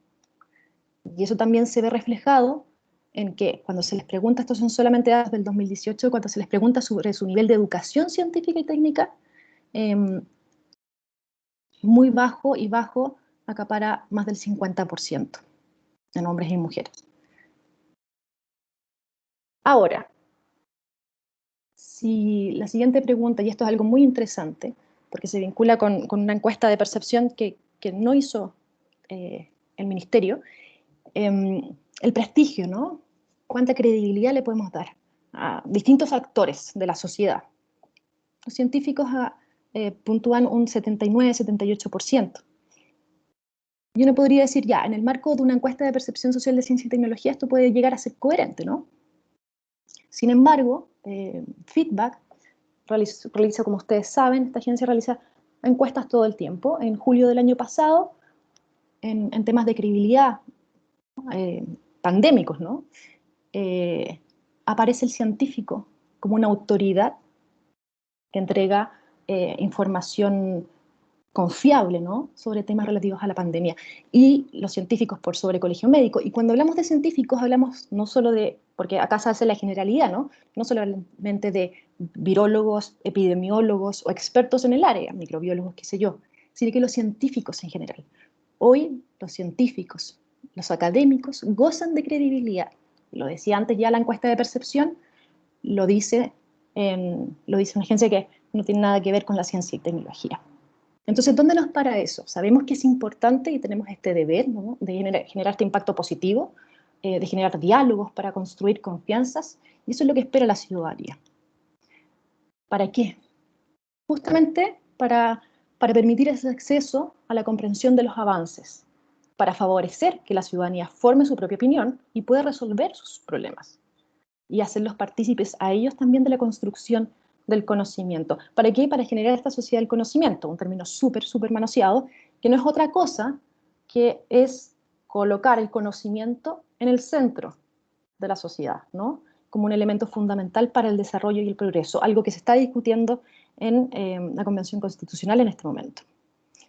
D: Y eso también se ve reflejado en que cuando se les pregunta, estos son solamente datos del 2018, cuando se les pregunta sobre su nivel de educación científica y técnica, muy bajo y bajo acapara más del 50% en hombres y mujeres. Ahora, si la siguiente pregunta, y esto es algo muy interesante, porque se vincula con una encuesta de percepción que no hizo el ministerio, el prestigio, ¿no? ¿Cuánta credibilidad le podemos dar a distintos actores de la sociedad? Los científicos puntúan un 79-78%. Y uno podría decir, ya, en el marco de una encuesta de percepción social de ciencia y tecnología, esto puede llegar a ser coherente, ¿no? Sin embargo, Feedback realiza, como ustedes saben, esta agencia realiza encuestas todo el tiempo. En julio del año pasado, en temas de credibilidad pandémicos, ¿no? Aparece el científico como una autoridad que entrega información confiable, ¿no? Sobre temas relativos a la pandemia. Y los científicos por sobre colegio médico. Y cuando hablamos de científicos, hablamos no solo de, porque acá se hace la generalidad, ¿no? No solamente de virólogos, epidemiólogos o expertos en el área, microbiólogos, qué sé yo, sino que los científicos en general. Hoy los científicos, los académicos, gozan de credibilidad. Lo decía antes ya la encuesta de percepción, lo dice una agencia que no tiene nada que ver con la ciencia y tecnología. Entonces, ¿dónde nos para eso? Sabemos que es importante y tenemos este deber, ¿no? De generar este impacto positivo, de generar diálogos para construir confianzas, y eso es lo que espera la ciudadanía. ¿Para qué? Justamente para permitir ese acceso a la comprensión de los avances, para favorecer que la ciudadanía forme su propia opinión y pueda resolver sus problemas, y hacerlos partícipes a ellos también de la construcción del conocimiento. ¿Para qué? Para generar esta sociedad del conocimiento, un término súper manoseado, que no es otra cosa que es colocar el conocimiento en el centro de la sociedad, ¿no? como un elemento fundamental para el desarrollo y el progreso, algo que se está discutiendo en la Convención Constitucional en este momento.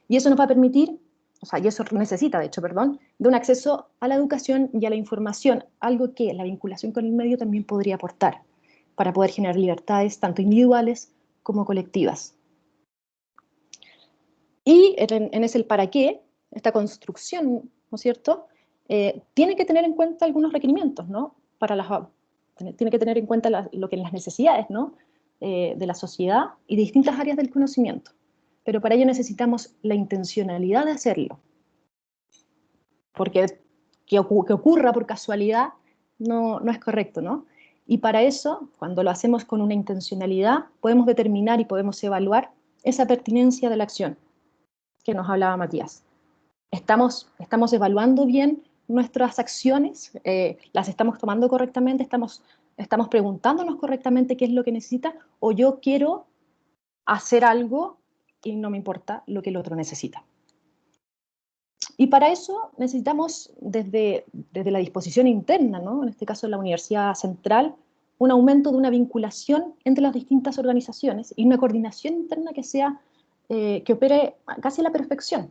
D: Y eso nos va a permitir, o sea, y eso necesita, de hecho, perdón, de un acceso a la educación y a la información, algo que la vinculación con el medio también podría aportar, para poder generar libertades tanto individuales como colectivas. Y en ese el para qué, esta construcción, ¿no es cierto?, tiene que tener en cuenta algunos requerimientos, ¿no? Tiene que tener en cuenta lo que las necesidades, ¿no?, de la sociedad y de distintas áreas del conocimiento. Pero para ello necesitamos la intencionalidad de hacerlo. Porque que ocurra por casualidad no es correcto, ¿no? Y para eso, cuando lo hacemos con una intencionalidad, podemos determinar y podemos evaluar esa pertinencia de la acción que nos hablaba Matías. ¿Estamos evaluando bien nuestras acciones? ¿Las estamos tomando correctamente? ¿Estamos preguntándonos correctamente qué es lo que necesita? ¿O yo quiero hacer algo y no me importa lo que el otro necesita? Y para eso necesitamos, desde la disposición interna, ¿no?, en este caso la Universidad Central, un aumento de una vinculación entre las distintas organizaciones y una coordinación interna que opere casi a la perfección.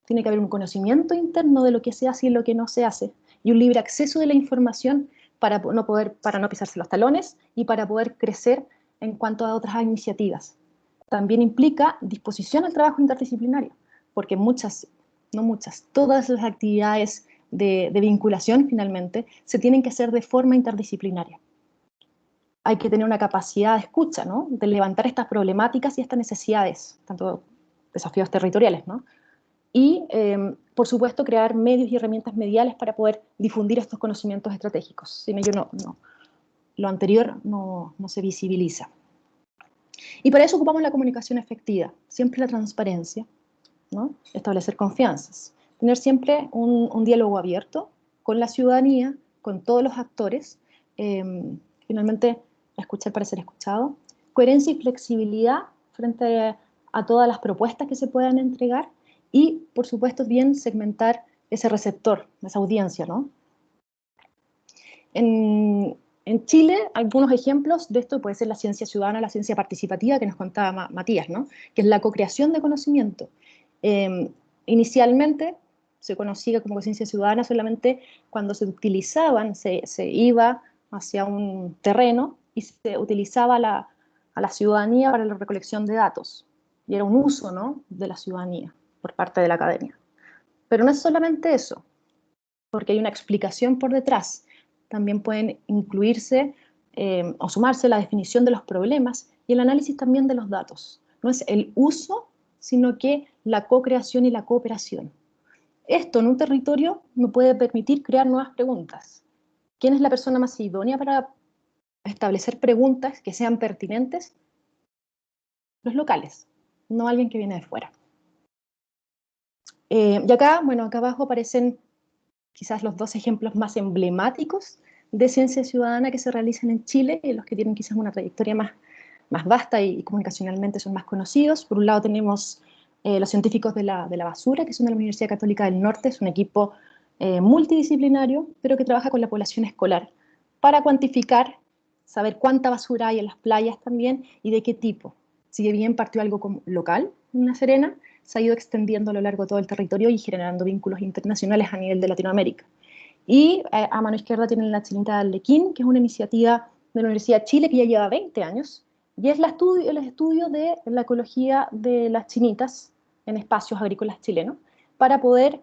D: Tiene que haber un conocimiento interno de lo que se hace y lo que no se hace, y un libre acceso de la información para no pisarse los talones y para poder crecer en cuanto a otras iniciativas. También implica disposición al trabajo interdisciplinario, porque todas las actividades de vinculación finalmente se tienen que hacer de forma interdisciplinaria. Hay que tener una capacidad de escucha, ¿no?, de levantar estas problemáticas y estas necesidades, tanto desafíos territoriales, ¿no?, y, por supuesto, crear medios y herramientas mediales para poder difundir estos conocimientos estratégicos. Sin ello lo anterior no se visibiliza. Y para eso ocupamos la comunicación efectiva, siempre la transparencia, ¿no?, establecer confianzas, tener siempre un diálogo abierto con la ciudadanía, con todos los actores, finalmente escuchar para ser escuchado, coherencia y flexibilidad frente a todas las propuestas que se puedan entregar y, por supuesto, bien segmentar ese receptor, esa audiencia, ¿no? En Chile, algunos ejemplos de esto puede ser la ciencia ciudadana, la ciencia participativa que nos contaba Matías, ¿no?, que es la co-creación de conocimiento. Inicialmente se conocía como ciencia ciudadana solamente cuando se iba hacia un terreno y se utilizaba a la ciudadanía para la recolección de datos. Y era un uso, ¿no?, de la ciudadanía por parte de la academia. Pero no es solamente eso, porque hay una explicación por detrás. También pueden incluirse o sumarse la definición de los problemas y el análisis también de los datos. No es el uso, sino que la co-creación y la cooperación. Esto en un territorio me puede permitir crear nuevas preguntas. ¿Quién es la persona más idónea para establecer preguntas que sean pertinentes? Los locales, no alguien que viene de fuera. Y acá abajo aparecen quizás los dos ejemplos más emblemáticos de ciencia ciudadana que se realizan en Chile, y los que tienen quizás una trayectoria más vasta y comunicacionalmente son más conocidos. Por un lado tenemos los científicos de la basura, que son de la Universidad Católica del Norte. Es un equipo multidisciplinario, pero que trabaja con la población escolar para cuantificar, saber cuánta basura hay en las playas también y de qué tipo. Si bien partió algo como local en La Serena, se ha ido extendiendo a lo largo de todo el territorio y generando vínculos internacionales a nivel de Latinoamérica. Y a mano izquierda tienen la Chinita de Arlequín, que es una iniciativa de la Universidad de Chile que ya lleva 20 años, y es el estudio de la ecología de las chinitas en espacios agrícolas chilenos, para poder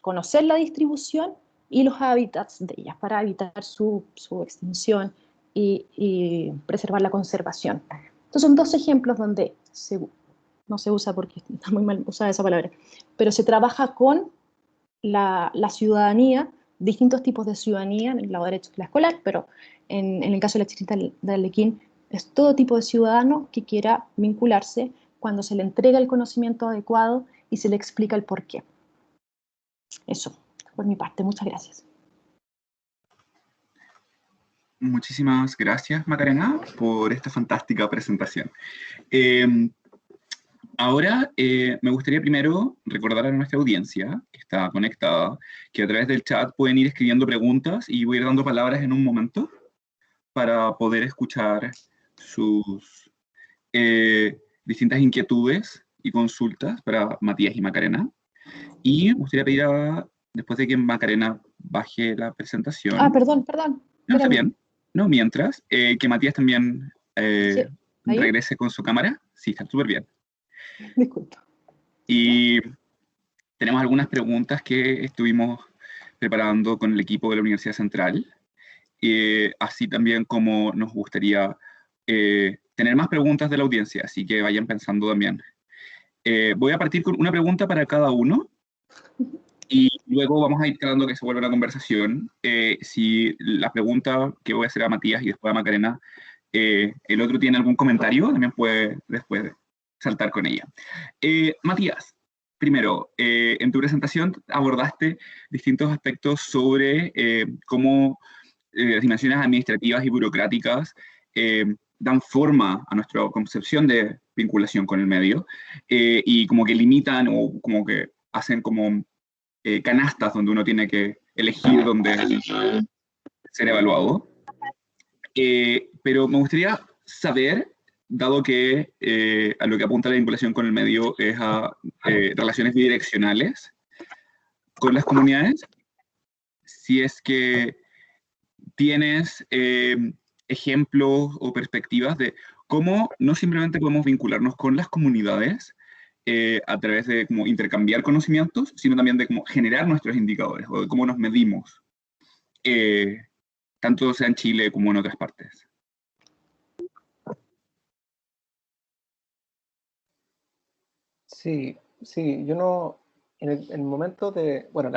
D: conocer la distribución y los hábitats de ellas, para evitar su extinción y preservar la conservación. Estos son dos ejemplos donde no se usa porque está muy mal usada esa palabra, pero se trabaja con la ciudadanía, distintos tipos de ciudadanía, en el lado derecho de la escolar, pero en el caso de la Chinita de Arlequín es todo tipo de ciudadano que quiera vincularse cuando se le entrega el conocimiento adecuado y se le explica el porqué. Eso, por mi parte, muchas gracias.
B: Muchísimas gracias, Macarena, por esta fantástica presentación. Ahora, me gustaría primero recordar a nuestra audiencia, que está conectada, que a través del chat pueden ir escribiendo preguntas y voy a ir dando palabras en un momento. para poder escuchar sus distintas inquietudes y consultas para Matías y Macarena. Y me gustaría pedir, después de que Macarena baje la presentación...
D: Ah, perdón.
B: No, está
D: Espérame.
B: bien. No, mientras, que Matías también
D: Sí, ¿ahí?
B: regrese con su cámara. Sí, está súper bien.
D: Disculpa.
B: Y tenemos algunas preguntas que estuvimos preparando con el equipo de la Universidad Central, así también como nos gustaría tener más preguntas de la audiencia, así que vayan pensando también. Voy a partir con una pregunta para cada uno, y luego vamos a ir tratando que se vuelva una conversación. Si la pregunta que voy a hacer a Matías y después a Macarena, el otro tiene algún comentario, también puede después saltar con ella. Matías, primero, en tu presentación abordaste distintos aspectos sobre cómo las dimensiones administrativas y burocráticas dan forma a nuestra concepción de vinculación con el medio, y como que limitan o como que hacen como canastas donde uno tiene que elegir dónde ser evaluado. Pero me gustaría saber, dado que a lo que apunta la vinculación con el medio es a relaciones bidireccionales con las comunidades, si es que tienes ejemplos o perspectivas de cómo no simplemente podemos vincularnos con las comunidades a través de como intercambiar conocimientos, sino también de cómo generar nuestros indicadores o de cómo nos medimos, tanto sea en Chile como en otras partes.
C: Sí, yo no, en el momento de, bueno,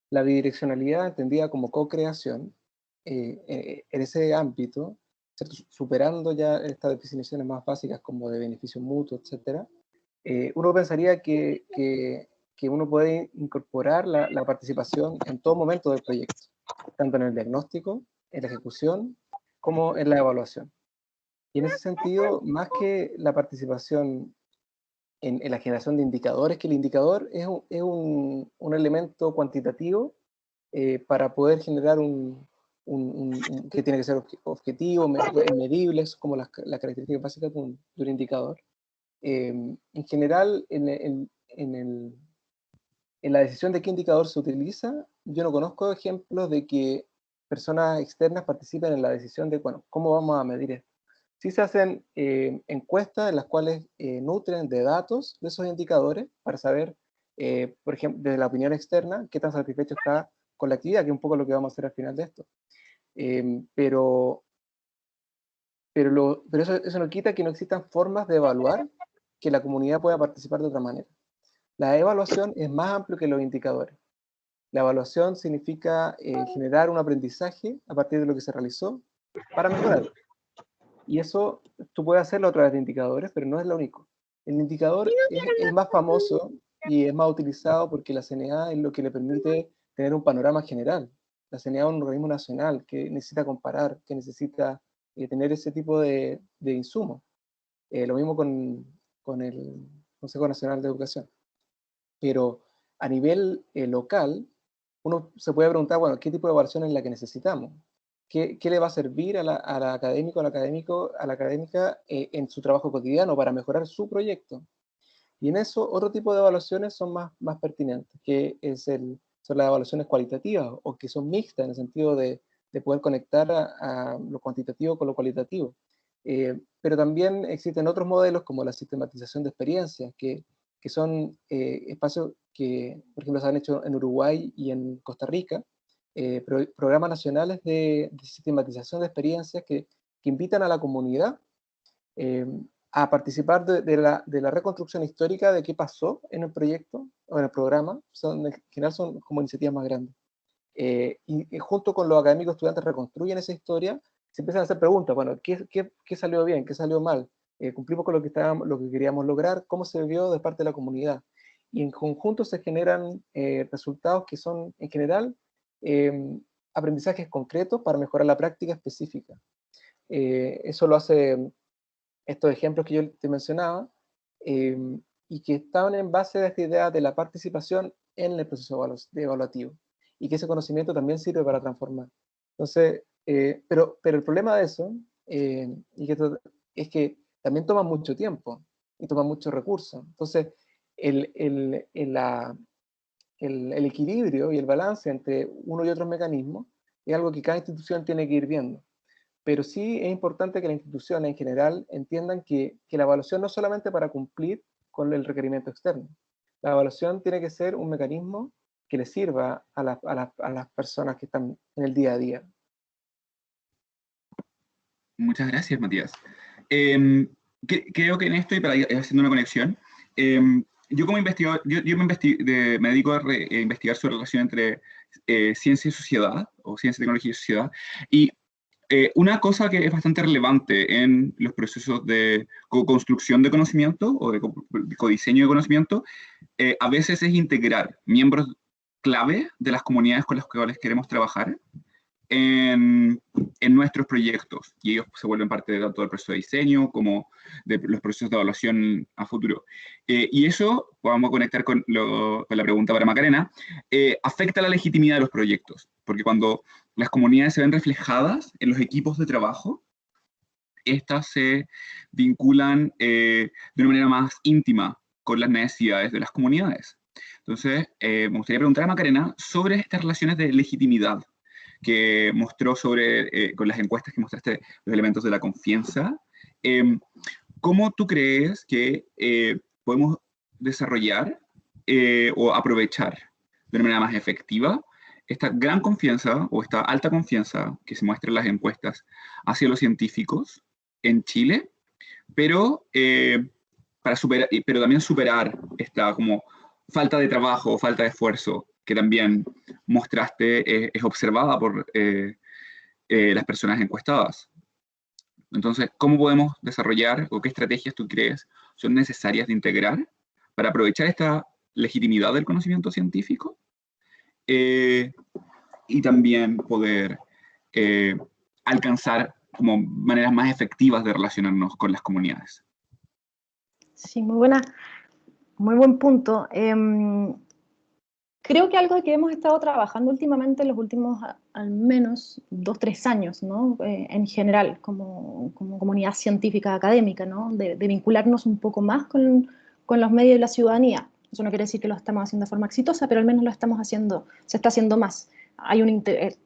C: la bidireccionalidad entendida como co-creación, en ese ámbito, ¿cierto? Superando ya estas definiciones más básicas como de beneficio mutuo, etcétera, uno pensaría que uno puede incorporar la participación en todo momento del proyecto, tanto en el diagnóstico, en la ejecución, como en la evaluación. Y en ese sentido, más que la participación en la generación de indicadores, que el indicador es un elemento cuantitativo para poder generar que tiene que ser objetivo, medible, es como las características básicas de un indicador. En general, en la decisión de qué indicador se utiliza, yo no conozco ejemplos de que personas externas participen en la decisión de, bueno, ¿cómo vamos a medir esto? Sí se hacen encuestas en las cuales nutren de datos de esos indicadores para saber, por ejemplo, desde la opinión externa, qué tan satisfecho está con la actividad, que es un poco lo que vamos a hacer al final de esto. Pero eso no quita que no existan formas de evaluar que la comunidad pueda participar de otra manera. La evaluación es más amplio que los indicadores. La evaluación significa generar un aprendizaje a partir de lo que se realizó para mejorar. Y eso tú puedes hacerlo a través de indicadores, pero no es lo único. El indicador es más famoso y es más utilizado porque la CNA es lo que le permite tener un panorama general. La CNA es un organismo nacional que necesita comparar, que necesita tener ese tipo de insumos. Lo mismo con el Consejo Nacional de Educación. Pero a nivel local, uno se puede preguntar, bueno, ¿qué tipo de evaluación es la que necesitamos? ¿Qué le va a servir al académico, a la académica en su trabajo cotidiano para mejorar su proyecto? Y en eso, otro tipo de evaluaciones son más pertinentes, son las evaluaciones cualitativas, o que son mixtas en el sentido de poder conectar a lo cuantitativo con lo cualitativo. Pero también existen otros modelos como la sistematización de experiencias, que son espacios que, por ejemplo, se han hecho en Uruguay y en Costa Rica, programas nacionales de sistematización de experiencias que invitan a la comunidad a participar de la reconstrucción histórica de qué pasó en el proyecto o en el programa. En general son como iniciativas más grandes. Y junto con los académicos estudiantes reconstruyen esa historia, se empiezan a hacer preguntas, bueno, ¿qué salió bien? ¿Qué salió mal? ¿Cumplimos con lo que queríamos lograr? ¿Cómo se vio de parte de la comunidad? Y en conjunto se generan resultados que son, en general, aprendizajes concretos para mejorar la práctica específica. Eso lo hace estos ejemplos que yo te mencionaba, y que estaban en base a esta idea de la participación en el proceso evaluativo, y que ese conocimiento también sirve para transformar. Entonces, Pero el problema de eso es que también toma mucho tiempo y toma muchos recursos. Entonces, el equilibrio y el balance entre uno y otros mecanismos es algo que cada institución tiene que ir viendo. Pero sí es importante que las instituciones en general entiendan que la evaluación no es solamente para cumplir con el requerimiento externo. La evaluación tiene que ser un mecanismo que le sirva a las personas que están en el día a día.
B: Muchas gracias, Matías. Creo que en esto, y para ir haciendo una conexión, yo como investigador, me dedico a investigar su relación entre ciencia y sociedad, o ciencia, tecnología y sociedad, y una cosa que es bastante relevante en los procesos de construcción de conocimiento o de codiseño de conocimiento, a veces es integrar miembros clave de las comunidades con las cuales queremos trabajar en nuestros proyectos, y ellos se vuelven parte de tanto del proceso de diseño como de los procesos de evaluación a futuro. Y eso, vamos a conectar con la pregunta para Macarena, afecta la legitimidad de los proyectos, porque cuando las comunidades se ven reflejadas en los equipos de trabajo, estas se vinculan de una manera más íntima con las necesidades de las comunidades. Entonces, me gustaría preguntar a Macarena sobre estas relaciones de legitimidad que mostró con las encuestas que mostraste, los elementos de la confianza. ¿Cómo tú crees que podemos desarrollar o aprovechar de una manera más efectiva esta gran confianza o esta alta confianza que se muestra en las encuestas hacia los científicos en Chile, pero, pero también superar esta como falta de trabajo, falta de esfuerzo que también mostraste es observada por las personas encuestadas? Entonces, ¿cómo podemos desarrollar o qué estrategias tú crees son necesarias de integrar para aprovechar esta legitimidad del conocimiento científico y también poder alcanzar como maneras más efectivas de relacionarnos con las comunidades?
D: Sí, muy buen punto. Creo que algo que hemos estado trabajando últimamente en los últimos al menos 2-3 años, ¿no? En general, como comunidad científica académica, ¿no? De vincularnos un poco más con los medios y la ciudadanía. Eso no quiere decir que lo estamos haciendo de forma exitosa, pero al menos lo estamos haciendo, se está haciendo más. Hay un interés,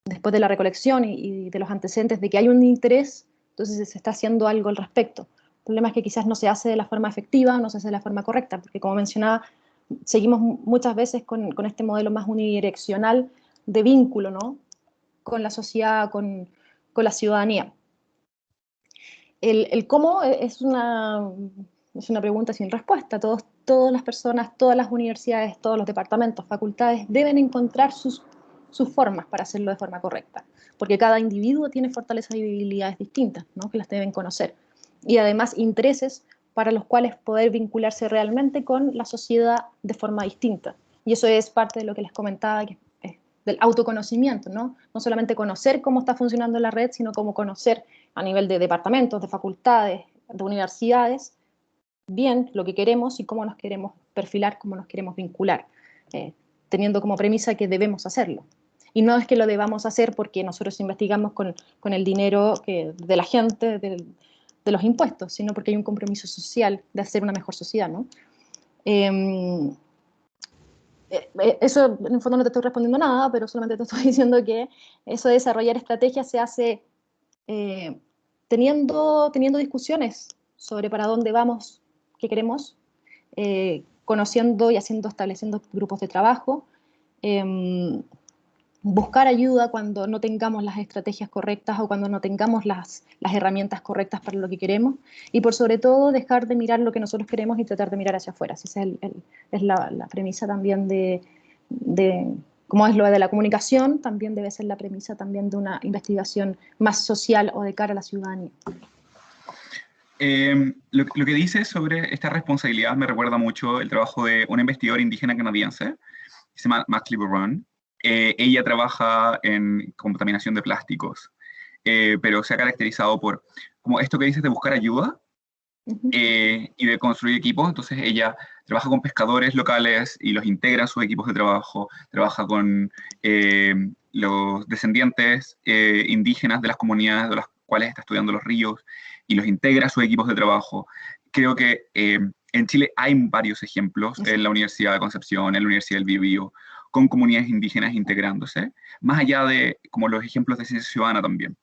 D: después de la recolección y de los antecedentes de que hay un interés, entonces se está haciendo algo al respecto. El problema es que quizás no se hace de la forma efectiva, no se hace de la forma correcta, porque como mencionaba, seguimos muchas veces con este modelo más unidireccional de vínculo, ¿no? Con la sociedad, con la ciudadanía. El cómo es una pregunta sin respuesta. Todas las personas, todas las universidades, todos los departamentos, facultades deben encontrar sus formas para hacerlo de forma correcta, porque cada individuo tiene fortalezas y debilidades distintas, ¿no? Que las deben conocer. Y además intereses para los cuales poder vincularse realmente con la sociedad de forma distinta. Y eso es parte de lo que les comentaba, que es del autoconocimiento, ¿no? No solamente conocer cómo está funcionando la red, sino cómo conocer a nivel de departamentos, de facultades, de universidades, bien lo que queremos y cómo nos queremos perfilar, cómo nos queremos vincular, teniendo como premisa que debemos hacerlo. Y no es que lo debamos hacer porque nosotros investigamos con el dinero de la gente, de los impuestos, sino porque hay un compromiso social de hacer una mejor sociedad, ¿no? Eso, en el fondo no te estoy respondiendo nada, pero solamente te estoy diciendo que eso de desarrollar estrategias se hace teniendo discusiones sobre para dónde vamos, qué queremos, conociendo y estableciendo grupos de trabajo, buscar ayuda cuando no tengamos las estrategias correctas o cuando no tengamos las herramientas correctas para lo que queremos, y por sobre todo dejar de mirar lo que nosotros queremos y tratar de mirar hacia afuera. Esa es la premisa también de como es lo de la comunicación, también debe ser la premisa también de una investigación más social o de cara a la ciudadanía.
B: Lo que dices sobre esta responsabilidad me recuerda mucho el trabajo de una investigadora indígena canadiense, que se llama Maxley Burrone. Ella trabaja en contaminación de plásticos, pero se ha caracterizado por como esto que dices de buscar ayuda y de construir equipos. Entonces ella trabaja con pescadores locales y los integra en sus equipos de trabajo, trabaja con los descendientes indígenas de las comunidades de las cuales está estudiando los ríos y los integra a sus equipos de trabajo. Creo que en Chile hay varios ejemplos, en la Universidad de Concepción, en la Universidad del Biobío, con comunidades indígenas integrándose, más allá de como los ejemplos de ciencia ciudadana también.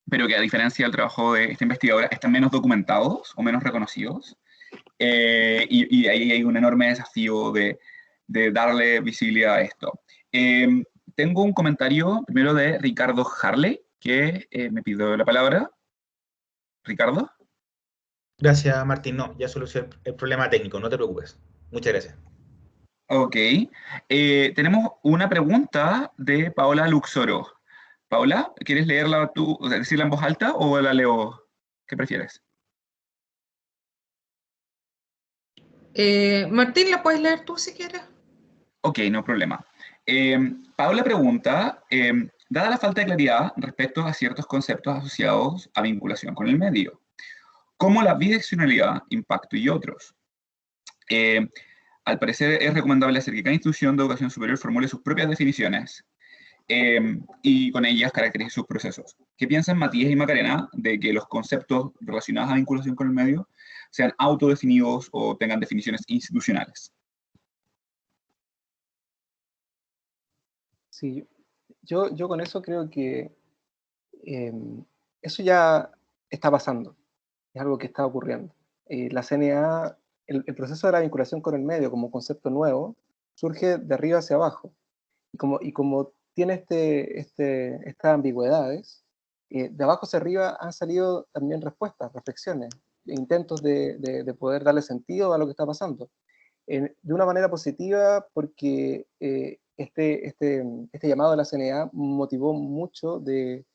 B: Pero que a diferencia del trabajo de esta investigadora, están menos documentados o menos reconocidos, y ahí hay un enorme desafío de darle visibilidad a esto. Tengo un comentario primero de Ricardo Harley, que me pidió la palabra. Ricardo.
A: Gracias, Martín. No, ya solucioné el problema técnico, no te preocupes. Muchas gracias.
B: Ok. Tenemos una pregunta de Paola Luxoro. Paola, ¿quieres leerla tú, decirla en voz alta o la leo? ¿Qué prefieres?
E: Martín, ¿la puedes leer tú si quieres?
B: Ok, no problema. Paola pregunta, dada la falta de claridad respecto a ciertos conceptos asociados a vinculación con el medio, como la bidireccionalidad, impacto y otros, al parecer es recomendable hacer que cada institución de educación superior formule sus propias definiciones y con ellas caracterice sus procesos. ¿Qué piensan Matías y Macarena de que los conceptos relacionados a vinculación con el medio sean autodefinidos o tengan definiciones institucionales?
C: Sí, yo con eso creo que eso ya está pasando, es algo que está ocurriendo. La CNA, el proceso de la vinculación con el medio como concepto nuevo, surge de arriba hacia abajo. Y como tiene estas ambigüedades, de abajo hacia arriba han salido también respuestas, reflexiones, intentos de poder darle sentido a lo que está pasando. De una manera positiva, porque este llamado de la CNA motivó mucho de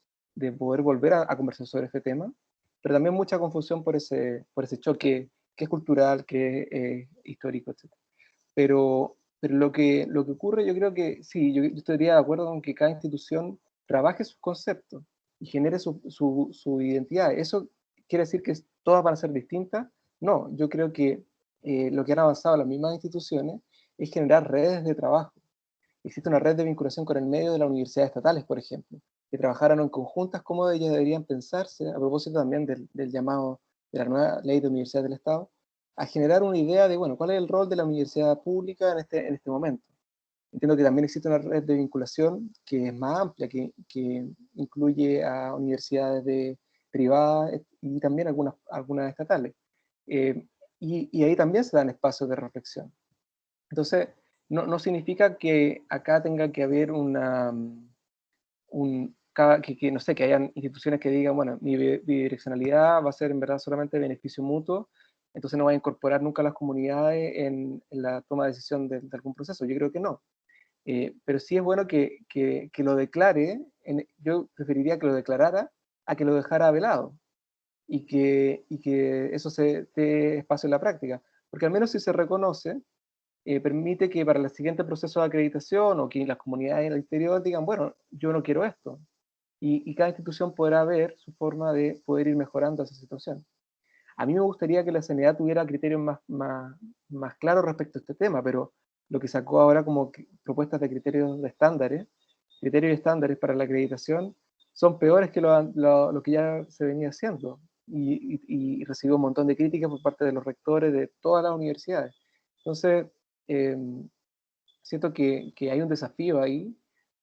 C: poder volver a conversar sobre este tema, pero también mucha confusión por ese choque que es cultural, que es histórico, etc. Pero lo que ocurre, yo creo que sí, yo estaría de acuerdo con que cada institución trabaje sus conceptos y genere su identidad. ¿Eso quiere decir que todas van a ser distintas? No, yo creo que lo que han avanzado las mismas instituciones es generar redes de trabajo. Existe una red de vinculación con el medio de las universidades estatales, por ejemplo, que trabajaron en conjuntas cómo ellas deberían pensarse, a propósito también del llamado de la nueva ley de universidades del Estado, a generar una idea de, bueno, cuál es el rol de la universidad pública en este momento. Entiendo que también existe una red de vinculación que es más amplia, que incluye a universidades privadas y también algunas estatales. Y ahí también se dan espacios de reflexión. Entonces, no significa que acá tenga que haber no sé, que hayan instituciones que digan, bueno, mi bidireccionalidad va a ser en verdad solamente beneficio mutuo, entonces no va a incorporar nunca a las comunidades en la toma de decisión de algún proceso. Yo creo que no. Pero sí es bueno que lo declare, yo preferiría que lo declarara a que lo dejara velado, y que eso se dé espacio en la práctica, porque al menos si se reconoce, permite que para el siguiente proceso de acreditación o que las comunidades en el interior digan, bueno, yo no quiero esto, y cada institución podrá ver su forma de poder ir mejorando esa situación. A mí me gustaría que la CNA tuviera criterios más claros respecto a este tema, pero lo que sacó ahora como propuestas de criterios y estándares para la acreditación, son peores que lo que ya se venía haciendo, y recibió un montón de críticas por parte de los rectores de todas las universidades. Entonces, siento que hay un desafío ahí,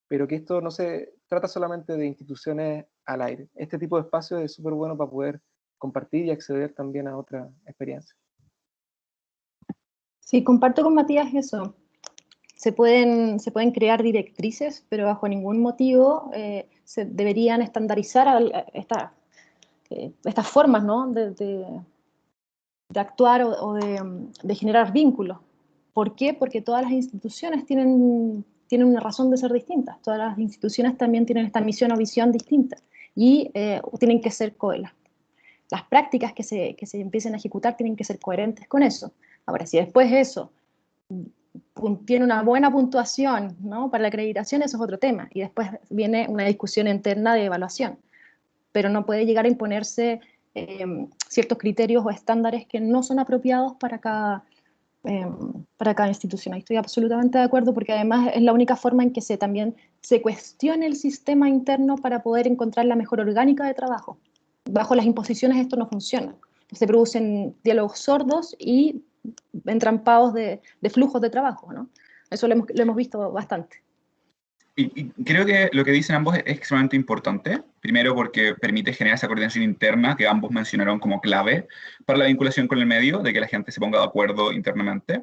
C: pero que esto no se trata solamente de instituciones al aire. Este tipo de espacio es súper bueno para poder compartir y acceder también a otra experiencia.
D: Sí, comparto con Matías eso. Se pueden crear directrices, pero bajo ningún motivo se deberían estandarizar estas formas, ¿no? de actuar o de generar vínculos. ¿Por qué? Porque todas las instituciones tienen una razón de ser distintas. Todas las instituciones también tienen esta misión o visión distinta y tienen que ser las prácticas que se empiecen a ejecutar tienen que ser coherentes con eso. Ahora, si después eso tiene una buena puntuación, ¿no? Para la acreditación, eso es otro tema. Y después viene una discusión interna de evaluación. Pero no puede llegar a imponerse ciertos criterios o estándares que no son apropiados para cada para cada institución. Ahí estoy absolutamente de acuerdo, porque además es la única forma en que también se cuestione el sistema interno para poder encontrar la mejor orgánica de trabajo. Bajo las imposiciones esto no funciona. Se producen diálogos sordos y entrampados de flujos de trabajo, ¿no? Eso lo hemos visto bastante.
B: Y creo que lo que dicen ambos es extremadamente importante. Primero, porque permite generar esa coordinación interna que ambos mencionaron como clave para la vinculación con el medio, de que la gente se ponga de acuerdo internamente.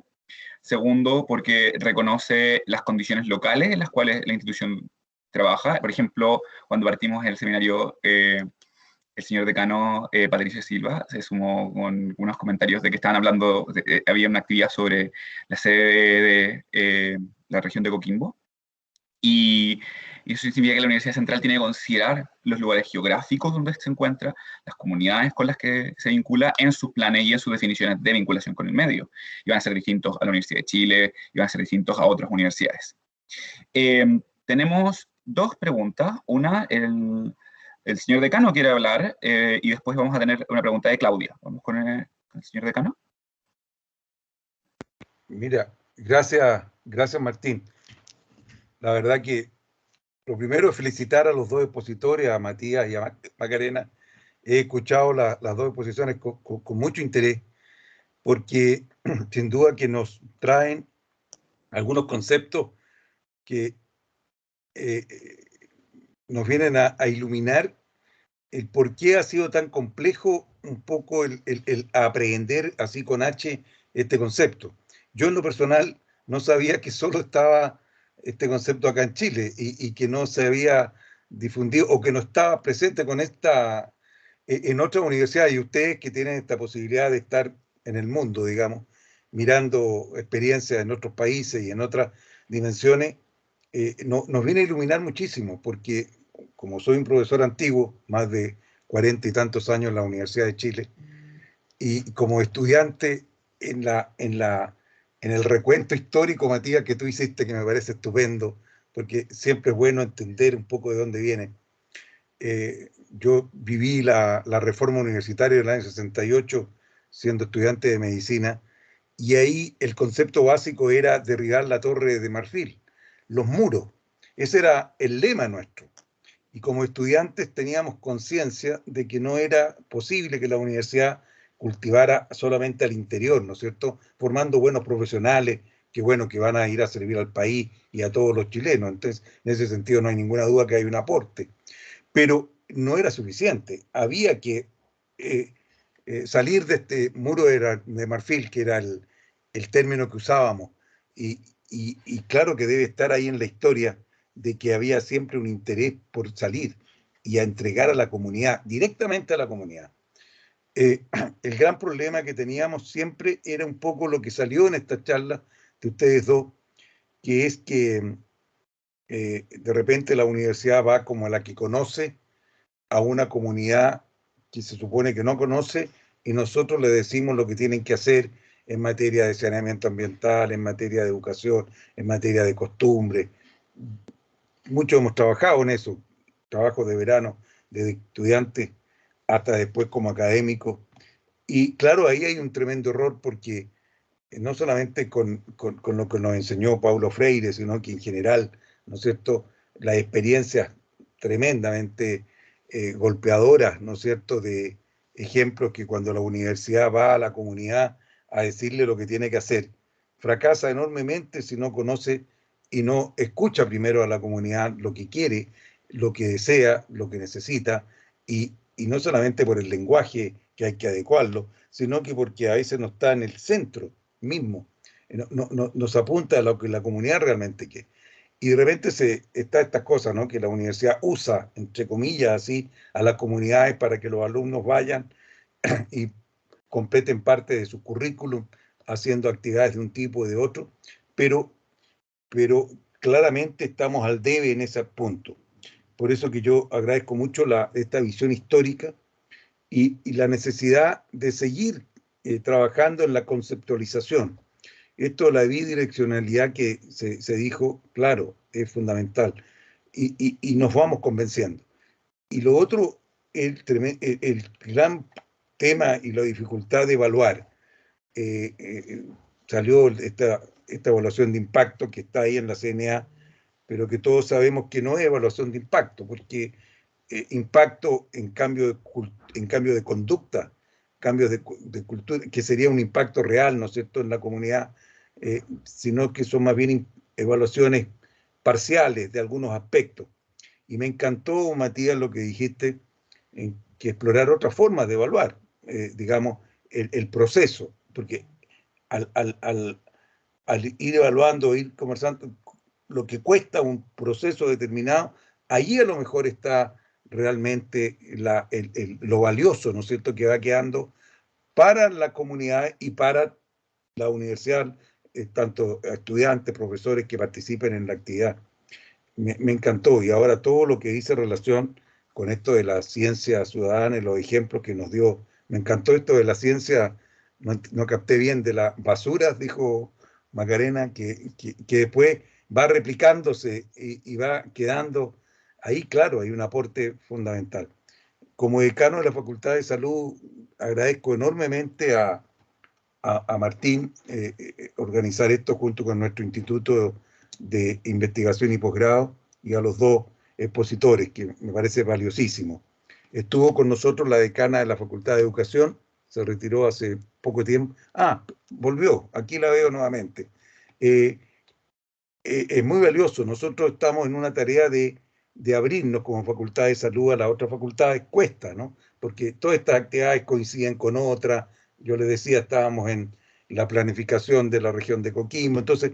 B: Segundo, porque reconoce las condiciones locales en las cuales la institución trabaja. Por ejemplo, cuando partimos en el seminario, el señor decano Patricio Silva se sumó con unos comentarios de que estaban hablando, había una actividad sobre la sede de la región de Coquimbo. Y eso significa que la Universidad Central tiene que considerar los lugares geográficos donde se encuentra, las comunidades con las que se vincula en sus planes y en sus definiciones de vinculación con el medio. Y van a ser distintos a la Universidad de Chile, y van a ser distintos a otras universidades. Tenemos dos preguntas. Una, el señor decano quiere hablar, y después vamos a tener una pregunta de Claudia. Vamos con el señor decano.
F: Mira, gracias Martín. La verdad que lo primero es felicitar a los dos expositores, a Matías y a Macarena. He escuchado las dos exposiciones con mucho interés, porque sin duda que nos traen algunos conceptos que nos vienen a iluminar el por qué ha sido tan complejo un poco el aprender así con H este concepto. Yo en lo personal no sabía que solo estaba este concepto acá en Chile y que no se había difundido o que no estaba presente con esta en otras universidades, y ustedes que tienen esta posibilidad de estar en el mundo, digamos, mirando experiencias en otros países y en otras dimensiones, nos viene a iluminar muchísimo, porque como soy un profesor antiguo, más de 40 y tantos años en la Universidad de Chile, y como estudiante en el recuento histórico, Matías, que tú hiciste, que me parece estupendo, porque siempre es bueno entender un poco de dónde viene. Yo viví la reforma universitaria del año 68, siendo estudiante de medicina, y ahí el concepto básico era derribar la Torre de Marfil, los muros. Ese era el lema nuestro. Y como estudiantes teníamos conciencia de que no era posible que la universidad cultivara solamente al interior, ¿no es cierto?, formando buenos profesionales, que bueno, que van a ir a servir al país y a todos los chilenos. Entonces, en ese sentido no hay ninguna duda que hay un aporte. Pero no era suficiente. Había que salir de este muro de marfil, que era el término que usábamos. Y claro que debe estar ahí en la historia de que había siempre un interés por salir y a entregar a la comunidad, directamente a la comunidad. El gran problema que teníamos siempre era un poco lo que salió en esta charla de ustedes dos, que es que de repente la universidad va como a la que conoce, a una comunidad que se supone que no conoce, y nosotros le decimos lo que tienen que hacer en materia de saneamiento ambiental, en materia de educación, en materia de costumbre. Muchos hemos trabajado en eso, trabajos de verano, de estudiantes, hasta después como académicos. Y claro, ahí hay un tremendo error, porque no solamente con lo que nos enseñó Paulo Freire, sino que en general, ¿no es cierto?, las experiencias tremendamente golpeadoras, ¿no es cierto?, de ejemplos que cuando la universidad va a la comunidad a decirle lo que tiene que hacer, fracasa enormemente si no conoce y no escucha primero a la comunidad lo que quiere, lo que desea, lo que necesita, y no solamente por el lenguaje que hay que adecuarlo, sino que porque a veces no está en el centro mismo, nos apunta a lo que la comunidad realmente quiere. Y de repente está estas cosas, ¿no?, que la universidad usa, entre comillas, así, a las comunidades para que los alumnos vayan y completen parte de su currículum haciendo actividades de un tipo o de otro, pero claramente estamos al debe en ese punto. Por eso que yo agradezco mucho esta visión histórica y la necesidad de seguir trabajando en la conceptualización. Esto de la bidireccionalidad que se dijo, claro, es fundamental, y nos vamos convenciendo. Y lo otro, el gran tema y la dificultad de evaluar, salió esta evaluación de impacto que está ahí en la CNA, pero que todos sabemos que no es evaluación de impacto, porque impacto en cambio de conducta, cambios de cultura, que sería un impacto real, ¿no es cierto?, en la comunidad, sino que son más bien evaluaciones parciales de algunos aspectos. Y me encantó, Matías, lo que dijiste, que explorar otras formas de evaluar, digamos, el proceso, porque al ir evaluando, ir conversando, lo que cuesta un proceso determinado, allí a lo mejor está realmente lo valioso, ¿no es cierto?, que va quedando para la comunidad y para la universidad, tanto estudiantes, profesores que participen en la actividad. Me encantó, y ahora todo lo que dice en relación con esto de la ciencia ciudadana y los ejemplos que nos dio, me encantó esto de la ciencia, no capté bien, de las basuras, dijo Macarena, que después va replicándose y va quedando ahí, claro, hay un aporte fundamental. Como decano de la Facultad de Salud, agradezco enormemente a Martín organizar esto junto con nuestro Instituto de Investigación y Posgrado, y a los dos expositores, que me parece valiosísimo. Estuvo con nosotros la decana de la Facultad de Educación, se retiró hace poco tiempo. Volvió, aquí la veo nuevamente. Es muy valioso. Nosotros estamos en una tarea de abrirnos como Facultad de Salud a las otras facultades, cuesta, ¿no? Porque todas estas actividades coinciden con otras. Yo les decía, estábamos en la planificación de la región de Coquimbo, entonces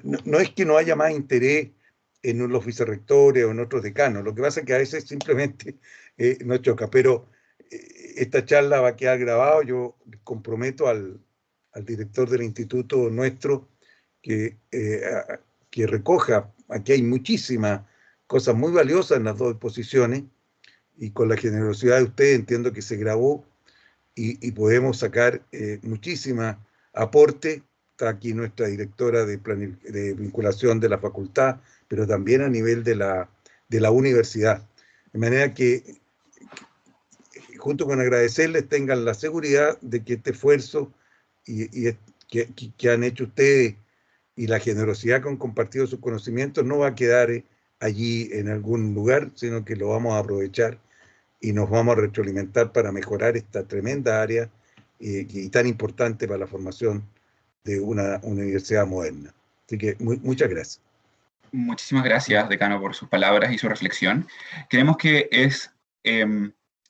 F: no es que no haya más interés en los vicerrectores o en otros decanos, lo que pasa es que a veces simplemente nos choca, pero esta charla va a quedar grabada. Yo comprometo al director del instituto nuestro que recoja, aquí hay muchísimas cosas muy valiosas en las dos exposiciones, y con la generosidad de ustedes entiendo que se grabó y podemos sacar muchísima aporte. Está aquí nuestra directora de vinculación de la facultad, pero también a nivel de la universidad. De manera que, junto con agradecerles, tengan la seguridad de que este esfuerzo que han hecho ustedes y la generosidad con compartido sus conocimientos no va a quedar allí en algún lugar, sino que lo vamos a aprovechar y nos vamos a retroalimentar para mejorar esta tremenda área y tan importante para la formación de una universidad moderna. Así que muchas gracias.
B: Muchísimas gracias, decano, por sus palabras y su reflexión. Creemos que es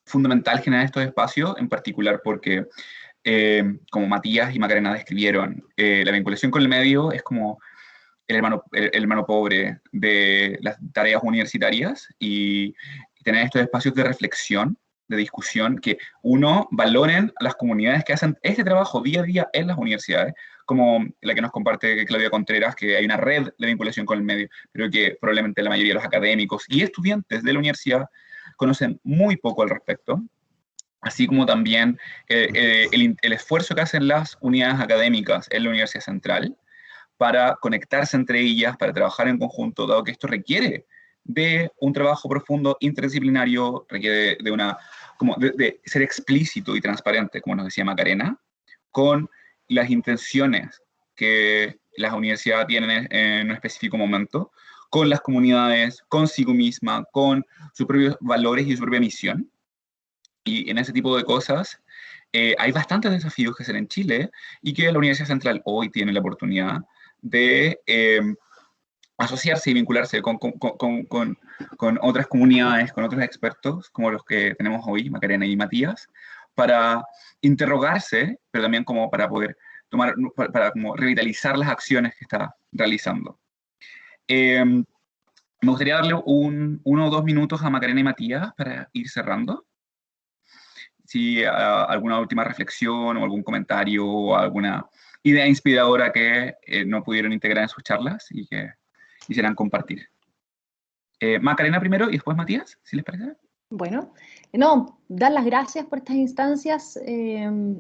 B: fundamental generar estos espacios, en particular porque, como Matías y Macarena describieron, la vinculación con el medio es como el hermano pobre de las tareas universitarias, y tener estos espacios de reflexión, de discusión, que valoren a las comunidades que hacen este trabajo día a día en las universidades, como la que nos comparte Claudia Contreras, que hay una red de vinculación con el medio, pero que probablemente la mayoría de los académicos y estudiantes de la universidad conocen muy poco al respecto, así como también el esfuerzo que hacen las unidades académicas en la Universidad Central para conectarse entre ellas, para trabajar en conjunto, dado que esto requiere de un trabajo profundo, interdisciplinario, requiere de ser explícito y transparente, como nos decía Macarena, con las intenciones que las universidades tienen en un específico momento, con las comunidades, consigo misma, con sus propios valores y su propia misión. Y en ese tipo de cosas hay bastantes desafíos que hacer en Chile, y que la Universidad Central hoy tiene la oportunidad de asociarse y vincularse con otras comunidades, con otros expertos, como los que tenemos hoy, Macarena y Matías, para interrogarse, pero también como para poder para como revitalizar las acciones que está realizando. Me gustaría darle 1 o 2 minutos a Macarena y Matías para ir cerrando. Si alguna última reflexión o algún comentario o alguna idea inspiradora que no pudieron integrar en sus charlas y que quisieran compartir. Macarena primero y después Matías, si les parece.
D: Bueno, dar las gracias por estas instancias,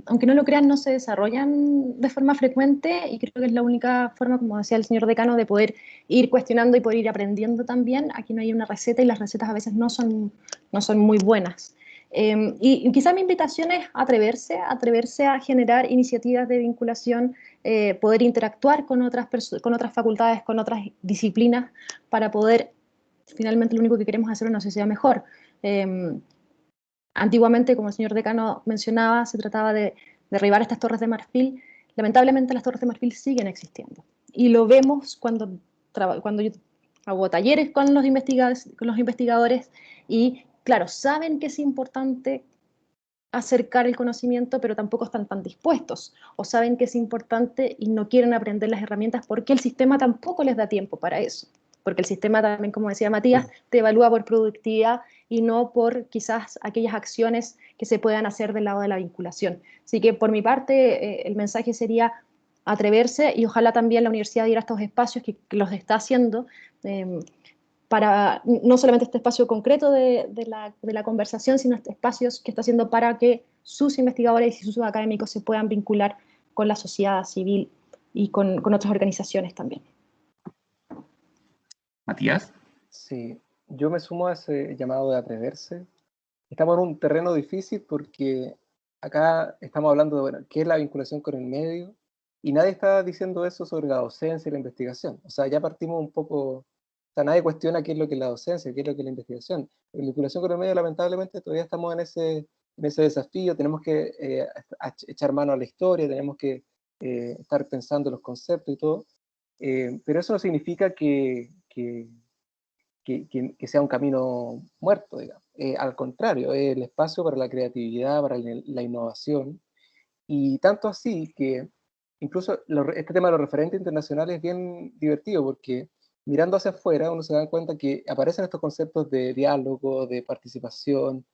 D: aunque no lo crean, no se desarrollan de forma frecuente, y creo que es la única forma, como decía el señor decano, de poder ir cuestionando y poder ir aprendiendo también. Aquí no hay una receta, y las recetas a veces no son muy buenas. Y quizá mi invitación es atreverse a generar iniciativas de vinculación, poder interactuar con otras facultades, con otras disciplinas, para poder, finalmente lo único que queremos es hacer una sociedad mejor. Antiguamente, como el señor decano mencionaba, se trataba de derribar estas torres de marfil. Lamentablemente las torres de marfil siguen existiendo. Y lo vemos cuando yo hago talleres con los investigadores y, claro, saben que es importante acercar el conocimiento, pero tampoco están tan dispuestos, o saben que es importante y no quieren aprender las herramientas porque el sistema tampoco les da tiempo para eso, porque el sistema también, como decía Matías, te evalúa por productividad y no por quizás aquellas acciones que se puedan hacer del lado de la vinculación. Así que por mi parte el mensaje sería atreverse, y ojalá también la universidad diera estos espacios que los está haciendo, para no solamente este espacio concreto de la conversación, sino este espacios que está haciendo para que sus investigadores y sus académicos se puedan vincular con la sociedad civil y con otras organizaciones también.
B: Matías.
C: Sí, yo me sumo a ese llamado de atreverse. Estamos en un terreno difícil porque acá estamos hablando de, bueno, qué es la vinculación con el medio, y nadie está diciendo eso sobre la docencia y la investigación. O sea, ya partimos un poco, o sea, nadie cuestiona qué es lo que es la docencia, qué es lo que es la investigación. La vinculación con el medio, lamentablemente, todavía estamos en ese desafío. Tenemos que echar mano a la historia, tenemos que estar pensando los conceptos y todo, pero eso no significa que sea un camino muerto, digamos. Al contrario, es el espacio para la creatividad, para la innovación, y tanto así que incluso este tema de los referentes internacionales es bien divertido, porque mirando hacia afuera uno se da cuenta que aparecen estos conceptos de diálogo, de participación,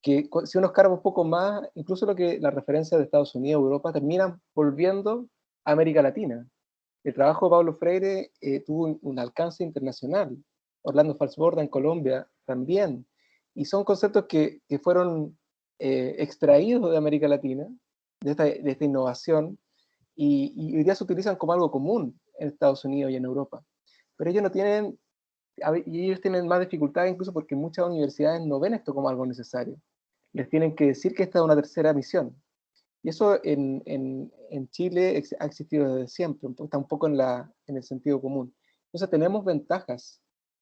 C: que si uno escarba un poco más, incluso lo que la referencia de Estados Unidos, Europa, terminan volviendo a América Latina. El trabajo de Paulo Freire tuvo un alcance internacional. Orlando Falsborda en Colombia también. Y son conceptos que fueron extraídos de América Latina, de esta innovación, y hoy día se utilizan como algo común en Estados Unidos y en Europa. Pero ellos tienen más dificultad, incluso porque muchas universidades no ven esto como algo necesario. Les tienen que decir que esta es una tercera misión. Y eso en Chile ha existido desde siempre, está un poco en el sentido común. Entonces tenemos ventajas.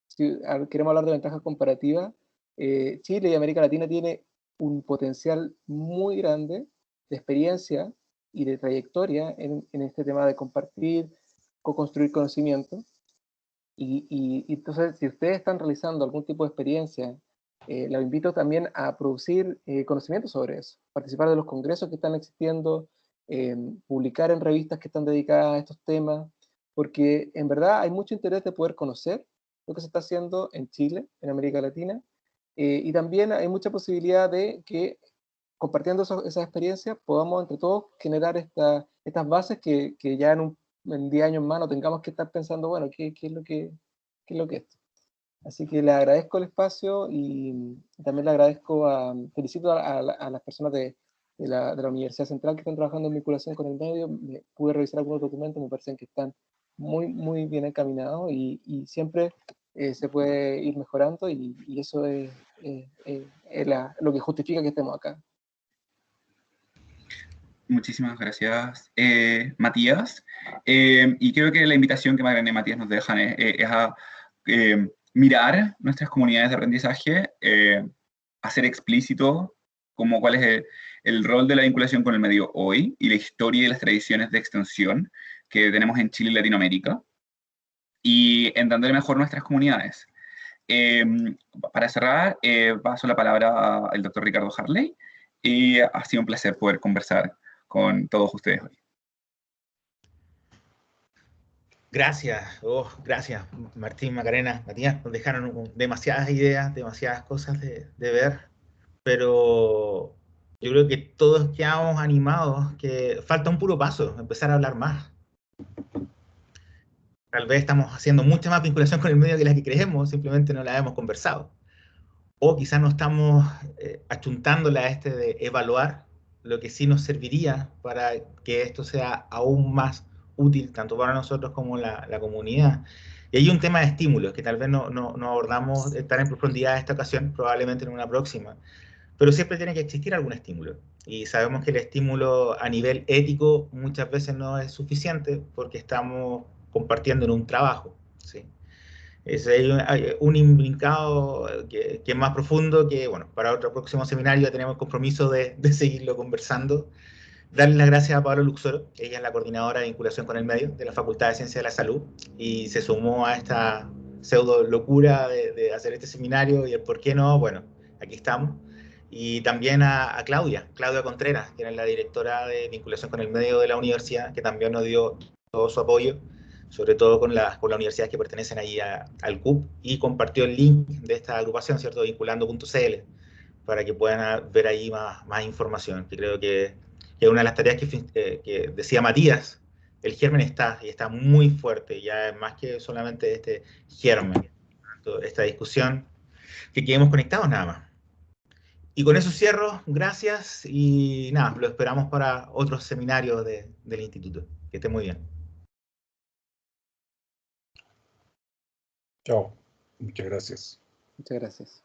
C: Si queremos hablar de ventajas comparativas, Chile y América Latina tiene un potencial muy grande de experiencia y de trayectoria en este tema de compartir, co-construir conocimiento. Y entonces, si ustedes están realizando algún tipo de experiencia, los invito también a producir conocimiento sobre eso, participar de los congresos que están existiendo, publicar en revistas que están dedicadas a estos temas, porque en verdad hay mucho interés de poder conocer lo que se está haciendo en Chile, en América Latina, y también hay mucha posibilidad de que, compartiendo esas experiencias, podamos entre todos generar estas bases que ya en 10 años más no tengamos que estar pensando, bueno, ¿qué es lo que es esto? Así que le agradezco el espacio, y también le agradezco, felicito a las personas de la Universidad Central que están trabajando en vinculación con el medio. Pude revisar algunos documentos, me parecen que están muy, muy bien encaminados, y siempre se puede ir mejorando, y eso es lo que justifica que estemos acá.
B: Muchísimas gracias, Matías. Y creo que la invitación que Magdalena y Matías nos dejan es a mirar nuestras comunidades de aprendizaje, hacer explícito cuál es el rol de la vinculación con el medio hoy y la historia y las tradiciones de extensión que tenemos en Chile y Latinoamérica, y entender mejor nuestras comunidades. Para cerrar, paso la palabra al doctor Ricardo Harley, y ha sido un placer poder conversar con todos ustedes hoy.
A: Gracias, gracias Martín, Macarena, Matías, nos dejaron demasiadas ideas, demasiadas cosas de ver, pero yo creo que todos quedamos animados, que falta un puro paso, empezar a hablar más. Tal vez estamos haciendo mucha más vinculación con el medio que la que creemos, simplemente no la hemos conversado. O quizás no estamos achuntándola a de evaluar lo que sí nos serviría para que esto sea aún más útil, tanto para nosotros como la comunidad. Y hay un tema de estímulos que tal vez no abordamos tan en profundidad esta ocasión, probablemente en una próxima, pero siempre tiene que existir algún estímulo. Y sabemos que el estímulo a nivel ético muchas veces no es suficiente porque estamos compartiendo en un trabajo, ¿sí? Hay un imbrincado que es más profundo, que bueno, para otro próximo seminario tenemos el compromiso de seguirlo conversando. Darle las gracias a Pablo Luxoro, ella es la coordinadora de vinculación con el medio de la Facultad de Ciencias de la Salud y se sumó a esta pseudo locura de hacer este seminario y el por qué no, bueno, aquí estamos. Y también a Claudia Contreras, que era la directora de vinculación con el medio de la universidad, que también nos dio todo su apoyo, sobre todo con las universidades que pertenecen ahí al CUP, y compartió el link de esta agrupación, ¿cierto? Vinculando.cl, para que puedan ver ahí más información, que creo que es una de las tareas que decía Matías. El germen está, y está muy fuerte, ya es más que solamente este germen, esta discusión, que quedemos conectados nada más. Y con eso cierro, gracias, y nada, lo esperamos para otros seminarios del instituto. Que esté muy bien.
F: Chao. Muchas gracias.
C: Muchas gracias.